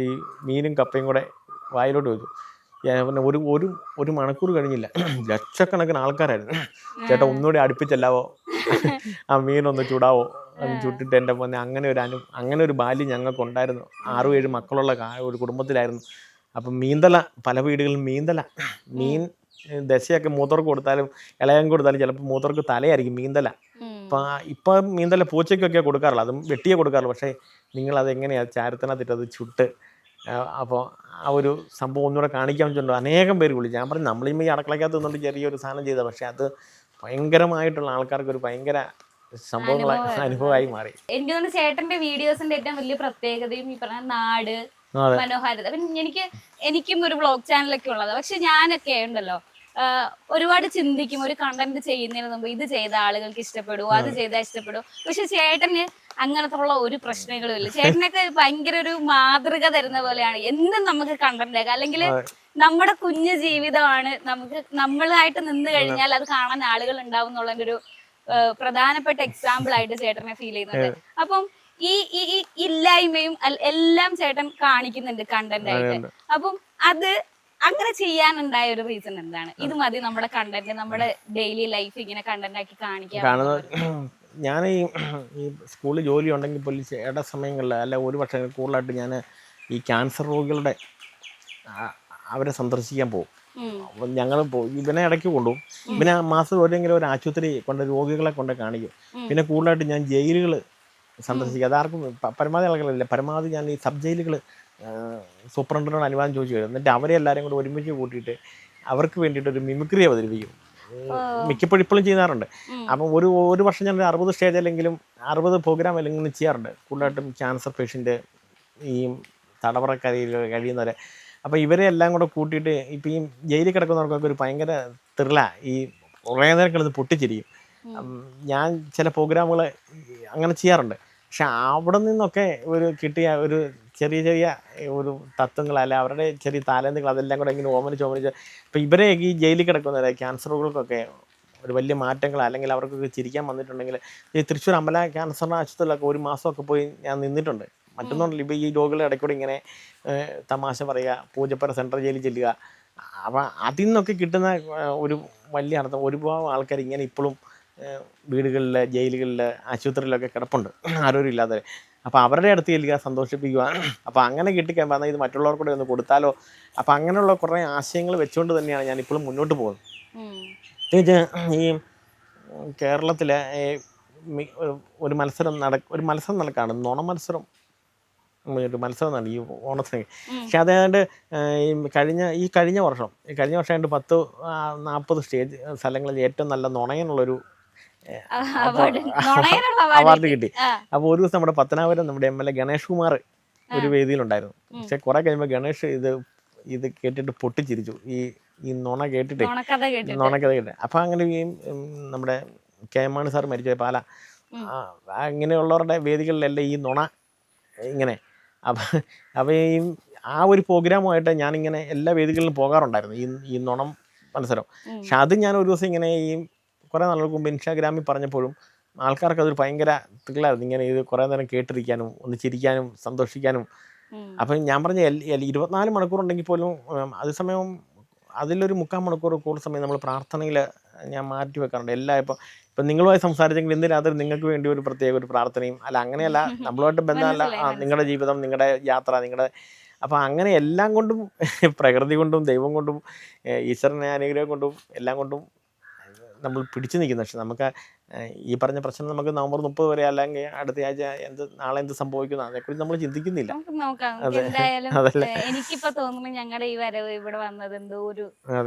A: ഈ മീനും കപ്പയും കൂടെ വായിലോട്ട് വെച്ചു. പിന്നെ ഒരു മണിക്കൂർ കഴിഞ്ഞില്ല, ലക്ഷക്കണക്കിന് ആൾക്കാരായിരുന്നു. ചേട്ടാ ഒന്നുകൂടി അടുപ്പിച്ചല്ലാവോ, ആ മീനൊന്ന് ചൂടാവോ, അത് ചുട്ടിട്ട് എൻ്റെ പൊന്നെ. അങ്ങനെ ഒരു ബാല്യം ഞങ്ങൾക്ക് ഉണ്ടായിരുന്നു. 6-7 മക്കളുള്ള ഒരു കുടുംബത്തിലായിരുന്നു. അപ്പം മീന്തല, പല വീടുകളിലും മീൻ ദശയൊക്കെ മൂത്തർക്ക് കൊടുത്താലും ഇളയം കൊടുത്താലും ചിലപ്പോൾ മൂത്തർക്ക് തലയായിരിക്കും മീന്തല. ഇപ്പം മീന്തല പൂച്ചയ്ക്കൊക്കെ കൊടുക്കാറുള്ളൂ, അതും വെട്ടിയേ കൊടുക്കാറുള്ളൂ. പക്ഷേ നിങ്ങളതെങ്ങനെയാണ് ചാരത്തിനകത്തിട്ട് അത് ചുട്ട്, അപ്പോൾ ആ ഒരു സംഭവം ഒന്നുകൂടെ കാണിക്കാൻ വെച്ചിട്ടുണ്ടോ അനേകം പേര് വിളിച്ചു. ഞാൻ പറഞ്ഞു നമ്മളിപ്പോൾ ഈ അടക്കളയ്ക്കകത്ത് നിന്നിട്ട് ചെറിയൊരു സാധനം ചെയ്തത്, പക്ഷെ അത് ഭയങ്കരമായിട്ടുള്ള ആൾക്കാർക്ക് ഒരു ഭയങ്കര അനുഭവമായി മാറി.
B: എനിക്ക് തോന്നുന്നു ചേട്ടന്റെ വീഡിയോസിന്റെ ഏറ്റവും വലിയ പ്രത്യേകതയും ഈ പറഞ്ഞ നാട് മനോഹാരിത. എനിക്കും ഒരു വ്ളോഗ് ചാനലൊക്കെ ഉള്ളത്, പക്ഷെ ഞാനൊക്കെ ഉണ്ടല്ലോ ഒരുപാട് ചിന്തിക്കും ഒരു കണ്ടന്റ് ചെയ്യുന്നതിന് മുമ്പ്, ഇത് ചെയ്ത ആളുകൾക്ക് ഇഷ്ടപ്പെടുവോ, അത് ചെയ്താൽ ഇഷ്ടപ്പെടുവോ. പക്ഷെ ചേട്ടന് അങ്ങനത്തെ ഉള്ള ഒരു പ്രശ്നങ്ങളും ഇല്ല. ചേട്ടനൊക്കെ ഭയങ്കര ഒരു മാതൃക തരുന്ന പോലെയാണ്. എന്നും നമുക്ക് കണ്ടന്റ് ആക്കാം, അല്ലെങ്കിൽ നമ്മുടെ കുഞ്ഞു ജീവിതമാണ്, നമ്മളായിട്ട് നിന്ന് കഴിഞ്ഞാൽ അത് കാണാൻ ആളുകൾ ഉണ്ടാവും എന്നുള്ളതിന്റെ ഒരു പ്രധാനപ്പെട്ട എക്സാമ്പിൾ ആയിട്ട് ചേട്ടനെ ഫീൽ ചെയ്യുന്നുണ്ട്. അപ്പം ഈ ഇല്ലായ്മയും എല്ലാം ചേട്ടൻ കാണിക്കുന്നുണ്ട് കണ്ടന്റ് ആയിട്ട്. അപ്പം അത് അങ്ങനെ ചെയ്യാനുണ്ടായ ഒരു റീസൺ എന്താണ്? ഇത് മതി നമ്മുടെ കണ്ടന്റ്, നമ്മുടെ ഡെയിലി ലൈഫ് ഇങ്ങനെ കണ്ടന്റ് ആക്കി കാണിക്കാൻ.
A: ഞാൻ ഈ സ്കൂളിൽ ജോലി ഉണ്ടെങ്കിൽ പോലും ഇട സമയങ്ങളിൽ അല്ല ഒരു വർഷം കൂടുതലായിട്ട് ഞാൻ ഈ ക്യാൻസർ രോഗികളുടെ അവരെ സന്ദർശിക്കാൻ പോകും. ഞങ്ങൾ ഇവനെ ഇടയ്ക്ക് കൊണ്ടുപോകും. പിന്നെ മാസം ഒരെങ്കിലും ഒരു ആശുപത്രി കൊണ്ട് രോഗികളെ കൊണ്ട് കാണിക്കും. പിന്നെ കൂടുതലായിട്ട് ഞാൻ ജയിലുകൾ സന്ദർശിക്കുക. അതാർക്കും പരമാവധി ആളുകളില്ല, പരമാവധി ഞാൻ ഈ സബ് ജയിലുകൾ സൂപ്രണ്ടിനോട് അനുവാദം ചോദിച്ചു വരും. എന്നിട്ട് അവരെ എല്ലാവരും കൂടെ ഒരുമിച്ച് കൂട്ടിയിട്ട് അവർക്ക് വേണ്ടിയിട്ട് ഒരു മിമിക്രി അവതരിപ്പിക്കും. മിക്കപ്പോഴും ഇപ്പോഴും ചെയ്യാറുണ്ട്. അപ്പം ഒരു വർഷം ഞാൻ 60 സ്റ്റേജ് അല്ലെങ്കിലും 60 പ്രോഗ്രാം അല്ലെങ്കിൽ ചെയ്യാറുണ്ട്. കൂടുതലായിട്ടും ക്യാൻസർ പേഷ്യൻ്റ്, ഈ തടവറക്കരയിൽ കഴിയുന്നവരെ. അപ്പോൾ ഇവരെ എല്ലാം കൂടെ കൂട്ടിയിട്ട് ഇപ്പം ഈ ജയിലിൽ കിടക്കുന്നവർക്കൊക്കെ ഒരു ഭയങ്കര ത്രില്ലാണ്. ഈ കുറേ നേരം കിടന്ന് പൊട്ടിച്ചിരിക്കും. ഞാൻ ചില പ്രോഗ്രാമുകൾ അങ്ങനെ ചെയ്യാറുണ്ട്. പക്ഷെ അവിടെ നിന്നൊക്കെ ഒരു കിട്ടിയ ഒരു ചെറിയ ഒരു തത്വങ്ങൾ, അല്ല അവരുടെ ചെറിയ താലന്തുകൾ, അതെല്ലാം കൂടെ ഇങ്ങനെ ഓമനിച്ച് ഇപ്പം ഇവരെ ഈ ജയിലിൽ കിടക്കുന്നവരെ ക്യാൻസറുകൾക്കൊക്കെ ഒരു വലിയ മാറ്റങ്ങൾ, അല്ലെങ്കിൽ അവർക്കൊക്കെ ചിരിക്കാൻ വന്നിട്ടുണ്ടെങ്കിൽ ഈ തൃശ്ശൂർ അമല ക്യാൻസർ ആശുപത്രിയിലൊക്കെ 1 മാസമൊക്കെ പോയി ഞാൻ നിന്നിട്ടുണ്ട്. മറ്റൊന്നുമില്ല, ഇപ്പോൾ ഈ രോഗികളുടെ ഇടയ്ക്കൂടെ ഇങ്ങനെ തമാശ പറയുക, പൂജപ്പുര സെൻട്രൽ ജയിലിൽ ചെല്ലുക. അപ്പം അതിൽ നിന്നൊക്കെ കിട്ടുന്ന ഒരു വലിയ അർത്ഥം. ഒരുപാട് ആൾക്കാർ ഇങ്ങനെ ഇപ്പോഴും വീടുകളിൽ, ജയിലുകളിൽ, ആശുപത്രിയിലൊക്കെ കിടപ്പുണ്ട് ആരോഗ്യമില്ലാതെ. അപ്പോൾ അവരുടെ അടുത്ത് ചെല്ലുക, സന്തോഷിപ്പിക്കുക. അപ്പോൾ അങ്ങനെ കിട്ടിക്കഴിയുമ്പോൾ എന്നാൽ ഇത് മറ്റുള്ളവർക്കൂടെ ഒന്ന് കൊടുത്താലോ. അപ്പോൾ അങ്ങനെയുള്ള കുറേ ആശയങ്ങൾ വെച്ചുകൊണ്ട് തന്നെയാണ് ഞാൻ ഇപ്പോഴും മുന്നോട്ട് പോകുന്നത്. ഈ കേരളത്തിലെ ഒരു മത്സരം നടക്കുകയാണ്, നുണ മത്സരം. ഒരു മത്സരം നടന്നു ഈ ഓണത്തിന്. പക്ഷെ അതായത് കഴിഞ്ഞ വർഷം 10-40 സ്റ്റേജ് സ്ഥലങ്ങളിൽ ഏറ്റവും നല്ല നുണയനുള്ളൊരു അവാർഡ് കിട്ടി. അപ്പോൾ ഒരു ദിവസം നമ്മുടെ പത്തനാപുരം നമ്മുടെ MLA ഗണേഷ് കുമാർ ഒരു വേദിയിലുണ്ടായിരുന്നു. പക്ഷെ കുറെ കഴിയുമ്പോൾ ഗണേഷ് ഇത് കേട്ടിട്ട് പൊട്ടിച്ചിരിച്ചു. ഈ നുണ കേട്ടിട്ട്, നുണക്കഥ കേട്ടിട്ട്. അപ്പം അങ്ങനെ ഈ നമ്മുടെ KM മാണി സാർ മരിച്ച പാല, അങ്ങനെയുള്ളവരുടെ വേദികളിലെല്ലാം ഈ നുണ ഇങ്ങനെ. അപ്പം ആ ഒരു പ്രോഗ്രാമുമായിട്ട് ഞാനിങ്ങനെ എല്ലാ വേദികളിലും പോകാറുണ്ടായിരുന്നു, ഈ നുണം മത്സരം. പക്ഷെ അത് ഞാൻ ഒരു ദിവസം ഇങ്ങനെ ഈ കുറേ നാളുകൾക്ക് മുമ്പ് ഇൻസ്റ്റാഗ്രാമിൽ പറഞ്ഞപ്പോഴും ആൾക്കാർക്ക് അതൊരു ഭയങ്കര ത്രില്ലായിരുന്നു. ഇങ്ങനെ ഇത് കുറേ നേരം കേട്ടിരിക്കാനും ഒന്ന് ചിരിക്കാനും സന്തോഷിക്കാനും. അപ്പം ഞാൻ പറഞ്ഞ 24 മണിക്കൂർ ഉണ്ടെങ്കിൽ പോലും അതേസമയം അതിലൊരു 3/4 മണിക്കൂർ കൂടുതൽ സമയം നമ്മൾ പ്രാർത്ഥനയിൽ ഞാൻ മാറ്റി വെക്കാറുണ്ട്. ഇപ്പം നിങ്ങളുമായി സംസാരിച്ചെങ്കിൽ ഇന്ന് രാത്രി നിങ്ങൾക്ക് വേണ്ടി ഒരു പ്രത്യേക ഒരു പ്രാർത്ഥനയും, അല്ല അങ്ങനെയല്ല, നമ്മളുമായിട്ട് ബന്ധമല്ല, നിങ്ങളുടെ ജീവിതം, നിങ്ങളുടെ യാത്ര, നിങ്ങളുടെ. അപ്പം അങ്ങനെ എല്ലാം കൊണ്ടും, പ്രകൃതി കൊണ്ടും ദൈവം കൊണ്ടും ഈശ്വരനെ അനുഗ്രഹം കൊണ്ടും എല്ലാം കൊണ്ടും നമ്മൾ പിടിച്ചു നിൽക്കുന്നു. പക്ഷെ നമുക്ക് ഈ പറഞ്ഞ പ്രശ്നം നമുക്ക് നവംബർ 30 വരെ അല്ലെങ്കിൽ അടുത്ത ആഴ്ച നാളെ എന്ത് സംഭവിക്കുന്നു അതേക്കുറിച്ച് നമ്മൾ ചിന്തിക്കുന്നില്ല.
B: നമുക്ക് നോക്കാം. എന്തായാലും എനിക്കിപ്പോ തോന്നുന്നു ഞങ്ങളുടെ ഈ വരവ് ഇവിടെ വന്നത് എന്തോ ഒരു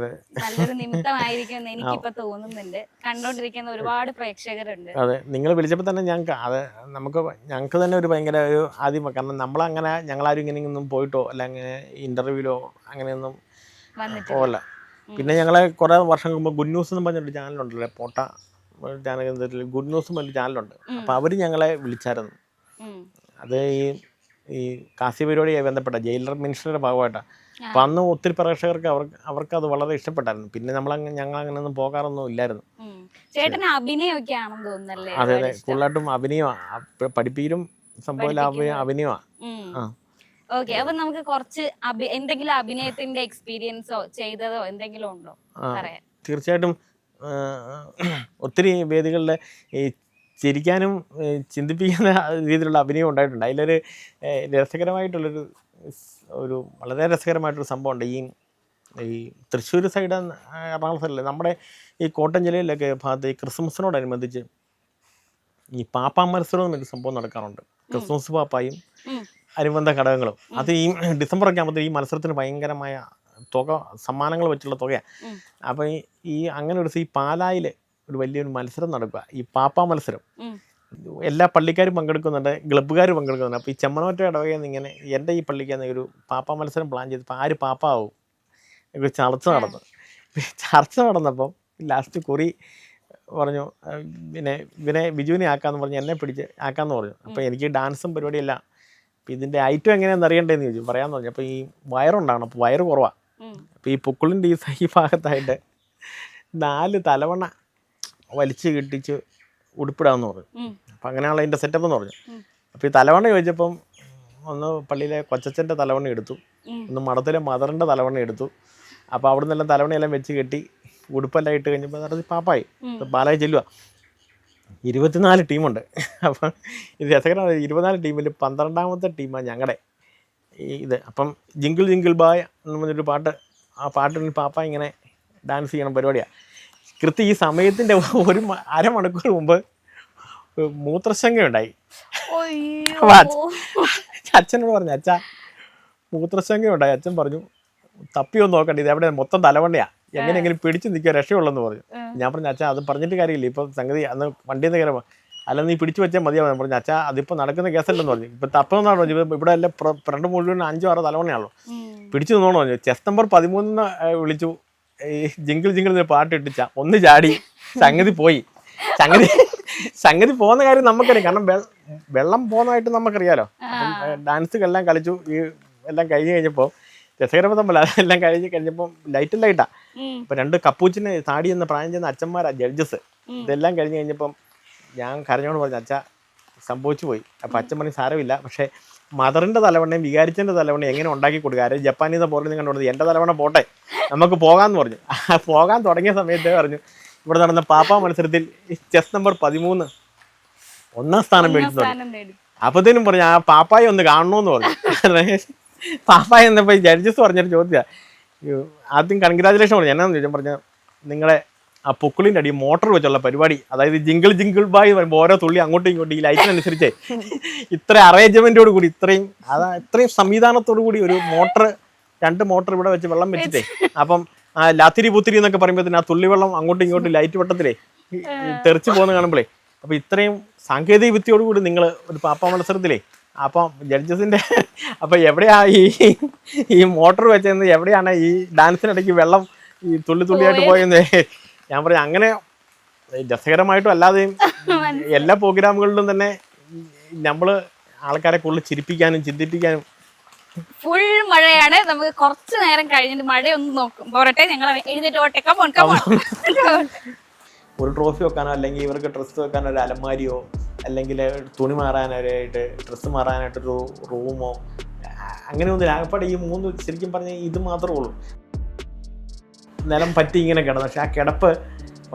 B: നല്ലൊരു നിമിത്തമായിരിക്കും എന്ന് എനിക്കിപ്പോ തോന്നുന്നുണ്ട്. കണ്ടോണ്ടിരിക്കുന്ന ഒരുപാട് പ്രേക്ഷകരുണ്ട്.
A: അതെ, നിങ്ങൾ വിളിച്ചപ്പോൾ തന്നെ ഞങ്ങൾക്ക് തന്നെ ഒരു ഭയങ്കര ഒരു ആദ്യം, കാരണം നമ്മളങ്ങനെ ഞങ്ങളാരും ഇങ്ങനെയൊന്നും പോയിട്ടോ അല്ലെങ്കിൽ ഇന്റർവ്യൂലോ അങ്ങനെയൊന്നും പോകല്ല. പിന്നെ ഞങ്ങളെ കുറെ വർഷം മുമ്പ് ഗുഡ് ന്യൂസ് എന്ന് പറഞ്ഞൊരു ചാനലുണ്ടല്ലോ, പോട്ട ചാനൽ, ഗുഡ് ന്യൂസ് പറഞ്ഞ ചാനലുണ്ട്. അപ്പം അവർ ഞങ്ങളെ വിളിച്ചായിരുന്നു. അത് ഈ കാസി പരിപാടിയായി ബന്ധപ്പെട്ട ജയിലർ മിനിസ്റ്ററുടെ ഭാഗമായിട്ടാണ്. അപ്പം അന്ന് ഒത്തിരി പ്രേക്ഷകർക്ക് അവർക്ക് അത് വളരെ ഇഷ്ടപ്പെട്ടായിരുന്നു. പിന്നെ ഞങ്ങൾ അങ്ങനെയൊന്നും പോകാറൊന്നും ഇല്ലായിരുന്നു. അതെ അതെ, കൂടുതലായിട്ടും അഭിനയമാണ്, പഠിപ്പീരും സംഭവം അഭിനയമാണ്.
B: ഓക്കെ, അപ്പൊ നമുക്ക് കുറച്ച് എന്തെങ്കിലും അഭിനയത്തിന്റെ എക്സ്പീരിയൻസോ ചെയ്തതോ എന്തെങ്കിലും ഉണ്ടോ?
A: തീർച്ചയായിട്ടും ഒത്തിരി വേദികളിലെ ഈ ചിരിക്കാനും ചിന്തിപ്പിക്കുന്ന രീതിയിലുള്ള അഭിനയം ഉണ്ടായിട്ടുണ്ട്. അതിലൊരു രസകരമായിട്ടുള്ളൊരു വളരെ രസകരമായിട്ടൊരു സംഭവമുണ്ട്. ഈ തൃശ്ശൂർ സൈഡ്, എറണാകുളം സൈഡിലെ നമ്മുടെ ഈ കോട്ടയം ജില്ലയിലൊക്കെ ഭാഗത്ത് ഈ ക്രിസ്മസിനോടനുബന്ധിച്ച് ഈ പാപ്പാ മത്സരം എന്നൊരു സംഭവം നടക്കാറുണ്ട്. ക്രിസ്മസ് പാപ്പായും അനുബന്ധ ഘടകങ്ങളും. അത് ഈ ഡിസംബറൊക്കെ ആകുമ്പോഴത്തേക്ക് ഈ മത്സരത്തിന് ഭയങ്കരമായ തുക, സമ്മാനങ്ങൾ വെച്ചുള്ള തുകയാണ്. അപ്പം ഈ അങ്ങനെ ഒരു ഈ പാലായിൽ ഒരു വലിയൊരു മത്സരം നടക്കുക, ഈ പാപ്പാ മത്സരം. എല്ലാ പള്ളിക്കാരും പങ്കെടുക്കുന്നുണ്ട്, ക്ലബ്ബുകാർ പങ്കെടുക്കുന്നുണ്ട്. അപ്പോൾ ഈ ചെമ്മനോറ്റ ഇടവകയിൽ നിന്ന് ഇങ്ങനെ എൻ്റെ ഈ പള്ളിക്ക് ഒരു പാപ്പാ മത്സരം പ്ലാൻ ചെയ്തപ്പോൾ ആര് പാപ്പാവും ചർച്ച നടന്നപ്പം ലാസ്റ്റ് കുറി പറഞ്ഞു, ഇവനെ ബിജുവിനെ ആക്കാമെന്ന് പറഞ്ഞ് എന്നെ പിടിച്ച് ആക്കാമെന്ന് പറഞ്ഞു. അപ്പോൾ എനിക്ക് ഡാൻസും പരിപാടിയെല്ലാം. അപ്പോൾ ഇതിൻ്റെ ഐറ്റം എങ്ങനെയാണെന്ന് അറിയണ്ടേന്ന് ചോദിച്ചു. പറയാമെന്ന് പറഞ്ഞു. അപ്പോൾ ഈ വയറുണ്ടാകണം, അപ്പോൾ വയറ് കുറവാണ്. അപ്പോൾ ഈ പൊക്കിളിൻ്റെ ഈ ഭാഗത്തായിട്ട് 4 തലവണ വലിച്ച് കെട്ടിച്ച് ഉടുപ്പിടാമെന്ന് പറഞ്ഞു. അപ്പം അങ്ങനെയാണല്ലോ അതിൻ്റെ സെറ്റപ്പ് എന്ന് പറഞ്ഞു. അപ്പോൾ ഈ തലവണ ചോദിച്ചപ്പം ഒന്ന് പള്ളിയിലെ കൊച്ചച്ഛൻ്റെ തലവണ എടുത്തു, ഒന്ന് മഠത്തിലെ മദറിൻ്റെ തലവണ എടുത്തു. അപ്പോൾ അവിടെ നിന്നെല്ലാം തലവണയെല്ലാം വെച്ച് കെട്ടി ഉടുപ്പെല്ലാം ഇട്ട് കഴിഞ്ഞപ്പോൾ നടത്തി പാപ്പായി. പാലായി ചെല്ലുക. 24 ടീമുണ്ട്. അപ്പം ഇത് രസകരമാണ്. 24 ടീമിൽ 12ാമത്തെ ടീമാണ് ഞങ്ങളുടെ ഇത്. അപ്പം ജിങ്കിൾ ജിങ്കിൾ ബായ് എന്ന് പറഞ്ഞൊരു പാട്ട്, ആ പാട്ടിന് പാപ്പ ഇങ്ങനെ ഡാൻസ് ചെയ്യണം പരിപാടിയാണ്. കൃത്യം ഈ സമയത്തിൻ്റെ ഒരു അരമണിക്കൂർ മുമ്പ് മൂത്രശങ്കയുണ്ടായി. അച്ഛനോട് പറഞ്ഞു, അച്ഛാ മൂത്രശങ്കയുണ്ടായി. അച്ഛൻ പറഞ്ഞു, തപ്പിയൊന്നും നോക്കണ്ട, ഇത് എവിടെ മൊത്തം തലവണ്ണയാ, എങ്ങനെയെങ്കിലും പിടിച്ച് നിൽക്കുക, രക്ഷയുള്ളെന്ന് പറഞ്ഞു. ഞാൻ പറഞ്ഞു, അച്ഛാ അത് പറഞ്ഞിട്ട് കാര്യമില്ല, ഇപ്പം സംഗതി അന്ന് വണ്ടിയിൽ നിന്ന് കയറുമ്പോൾ അല്ല നീ പിടിച്ചു വെച്ചാൽ മതിയാവും പറഞ്ഞു. അച്ഛാ അതിപ്പോൾ നടക്കുന്ന കേസല്ലെന്ന് പറഞ്ഞു. ഇപ്പം തപ്പമെന്നാണ് പറഞ്ഞു. ഇവിടെ എല്ലാം ഫ്രണ്ട് മുഴുവൻ 5-6 തലവണയാണല്ലോ, പിടിച്ചു നിന്നോണോ പറഞ്ഞു. ചെസ് നമ്പർ 13 വിളിച്ചു. ഈ ജിങ്കിൾ ജിങ്കിൾ പാട്ട് ഇട്ടിച്ച ഒന്ന് ചാടി, സംഗതി പോയി. സംഗതി പോകുന്ന കാര്യം നമുക്കറിയാം, കാരണം വെള്ളം പോകുന്നതായിട്ട് നമുക്കറിയാലോ. ഡാൻസുകളെല്ലാം കളിച്ചു. ഈ എല്ലാം കഴിഞ്ഞപ്പോൾ രസകരമായ തമ്മിൽ അതെല്ലാം കഴിഞ്ഞപ്പോൾ ലൈറ്റാ. ഇപ്പം 2 കപ്പൂച്ചിന് താടി എന്ന പ്രായം ചെയ്യുന്ന അച്ഛന്മാരാ ജഡ്ജസ്. ഇതെല്ലാം കഴിഞ്ഞ് കഴിഞ്ഞപ്പം ഞാൻ കരഞ്ഞോണ്ട് പറഞ്ഞു, അച്ഛാ സംഭവിച്ചു പോയി. അപ്പം അച്ഛൻ പറഞ്ഞ് സാരമില്ല, പക്ഷേ മദറിൻ്റെ തലവണ്ണയും വികാരിച്ചൻ്റെ തലവണ്ണയും എങ്ങനെ ഉണ്ടാക്കി കൊടുക്കുക, ആരും ജപ്പാനീന്ന് പോലും കണ്ടുകൊടുത്ത് എൻ്റെ തലവണ്ണ പോട്ടെ നമുക്ക് പോകാമെന്ന് പറഞ്ഞു. പോകാൻ തുടങ്ങിയ സമയത്ത് പറഞ്ഞു, ഇവിടെ നടന്ന പാപ്പാ മത്സരത്തിൽ ചെസ് നമ്പർ 13 1ാം സ്ഥാനം മേടിച്ചു. അപ്പത്തേനും പറഞ്ഞു, ആ പാപ്പായി ഒന്ന് കാണണമെന്ന് പറഞ്ഞു. പാപ്പായി എന്നപ്പോൾ ജഡ്ജസ് പറഞ്ഞൊരു ചോദ്യമാണ്. ആദ്യം കൺഗ്രാജുലേഷൻ പറഞ്ഞു. എന്നാന്ന് ചോദിച്ചാൽ പറഞ്ഞു, നിങ്ങളെ ആ പൊക്കിളിൻ്റെ അടി മോട്ടർ വെച്ചുള്ള പരിപാടി, അതായത് ജിങ്കിൾ ജിങ്കിൾ ബായ് പറയുമ്പോൾ ഓരോ തുള്ളി അങ്ങോട്ടും ഇങ്ങോട്ടും ഈ ലൈറ്റിനനുസരിച്ച് ഇത്ര അറേഞ്ച്മെൻറ്റോട് കൂടി ഇത്രയും സംവിധാനത്തോടു കൂടി ഒരു മോട്ടർ, 2 മോട്ടർ ഇവിടെ വെച്ച് വെള്ളം വെച്ചിട്ടേ, അപ്പം ആ ലാത്തിരി പുത്തിരി എന്നൊക്കെ പറയുമ്പോഴത്തേന് ആ തുള്ളി വെള്ളം അങ്ങോട്ടും ഇങ്ങോട്ടും ലൈറ്റ് വട്ടത്തിലേ തെറിച്ച് പോകുന്ന കാണുമ്പോഴേ, അപ്പോൾ ഇത്രയും സാങ്കേതിക വിദ്യയോട് കൂടി നിങ്ങൾ ഒരു പാപ്പാ മത്സരത്തിലേ, അപ്പം ജഡ്ജസിൻ്റെ അപ്പം എവിടെയാ ഈ മോട്ടർ വെച്ചതെന്ന്, എവിടെയാണ് ഈ ഡാൻസിനിടയ്ക്ക് വെള്ളം ഈ തുള്ളിയായിട്ട് പോയെന്ന് ഞാൻ പറഞ്ഞു. അങ്ങനെ രസകരമായിട്ടും അല്ലാതെയും എല്ലാ പ്രോഗ്രാമുകളിലും തന്നെ നമ്മൾ ആൾക്കാരെ കൂടുതൽ ചിരിപ്പിക്കാനും ചിന്തിപ്പിക്കാനും.
B: ഫുൾ മഴയാണ്. നമുക്ക് കുറച്ച് നേരം കഴിഞ്ഞിട്ട് മഴയൊന്ന് നോക്കും പോരട്ടെ, ഞങ്ങൾ എഴുന്നേറ്റ്
A: ഒരു ട്രോഫി വെക്കാനോ അല്ലെങ്കിൽ ഇവർക്ക് ഡ്രസ്സ് വെക്കാനോ ഒരു അലമാരിയോ അല്ലെങ്കിൽ തുണി മാറാനായിട്ട് ഡ്രസ്സ് മാറാനായിട്ടൊരു റൂമോ അങ്ങനെ ഒന്നും ആകപ്പാടെ ഈ 3 ശരിക്കും പറഞ്ഞാൽ ഇത് മാത്രമേ ഉള്ളൂ. നിലം പറ്റി ഇങ്ങനെ കിടന്നു. പക്ഷെ ആ കിടപ്പ്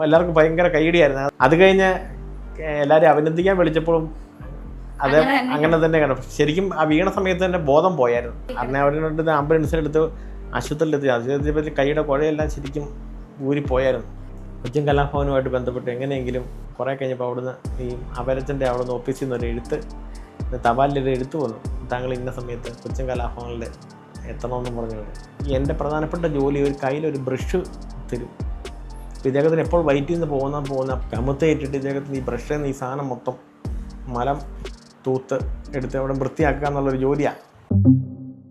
A: എല്ലാവർക്കും ഭയങ്കര കൈയടിയായിരുന്നു. അത് കഴിഞ്ഞ് എല്ലാവരും അഭിനന്ദിക്കാൻ വിളിച്ചപ്പോഴും അത് അങ്ങനെ തന്നെ കിടന്നു. ശരിക്കും ആ വീണ സമയത്ത് തന്നെ ബോധം പോയായിരുന്നു. അന്ന് അവരുടെ ആംബുലൻസിനെടുത്ത് ആശുപത്രിയിലെത്തി. ആശുപത്രിയിൽ കൈയുടെ കുഴയെല്ലാം ശരിക്കും ഊരിപ്പോയായിരുന്നു. കൊച്ചിൻ കലാഭവനുമായിട്ട് ബന്ധപ്പെട്ട് എങ്ങനെയെങ്കിലും കുറേ കഴിഞ്ഞപ്പോൾ അവിടുന്ന് ഈ അപരച്ചൻ്റെ അവിടുന്ന് ഓഫീസിൽ നിന്ന് ഒരു എഴുത്ത്, തപാലിലൊരു എഴുത്ത് വന്നു, താങ്കൾ ഇന്ന സമയത്ത് കൊച്ചിൻ കലാഭവനിൽ എത്തണമെന്ന് പറഞ്ഞുകൊണ്ട്. എൻ്റെ പ്രധാനപ്പെട്ട ജോലി ഒരു കയ്യിലൊരു ബ്രഷ് തരും. ഇദ്ദേഹത്തിന് എപ്പോൾ വൈറ്റിൽ നിന്ന് പോകുന്ന കമുത്തേറ്റിട്ട് ഇദ്ദേഹത്തിന് ഈ ബ്രഷിൽ നിന്ന് ഈ സാധനം മൊത്തം മലം തൂത്ത് എടുത്ത് അവിടെ വൃത്തിയാക്കുക എന്നുള്ളൊരു ജോലിയാണ്.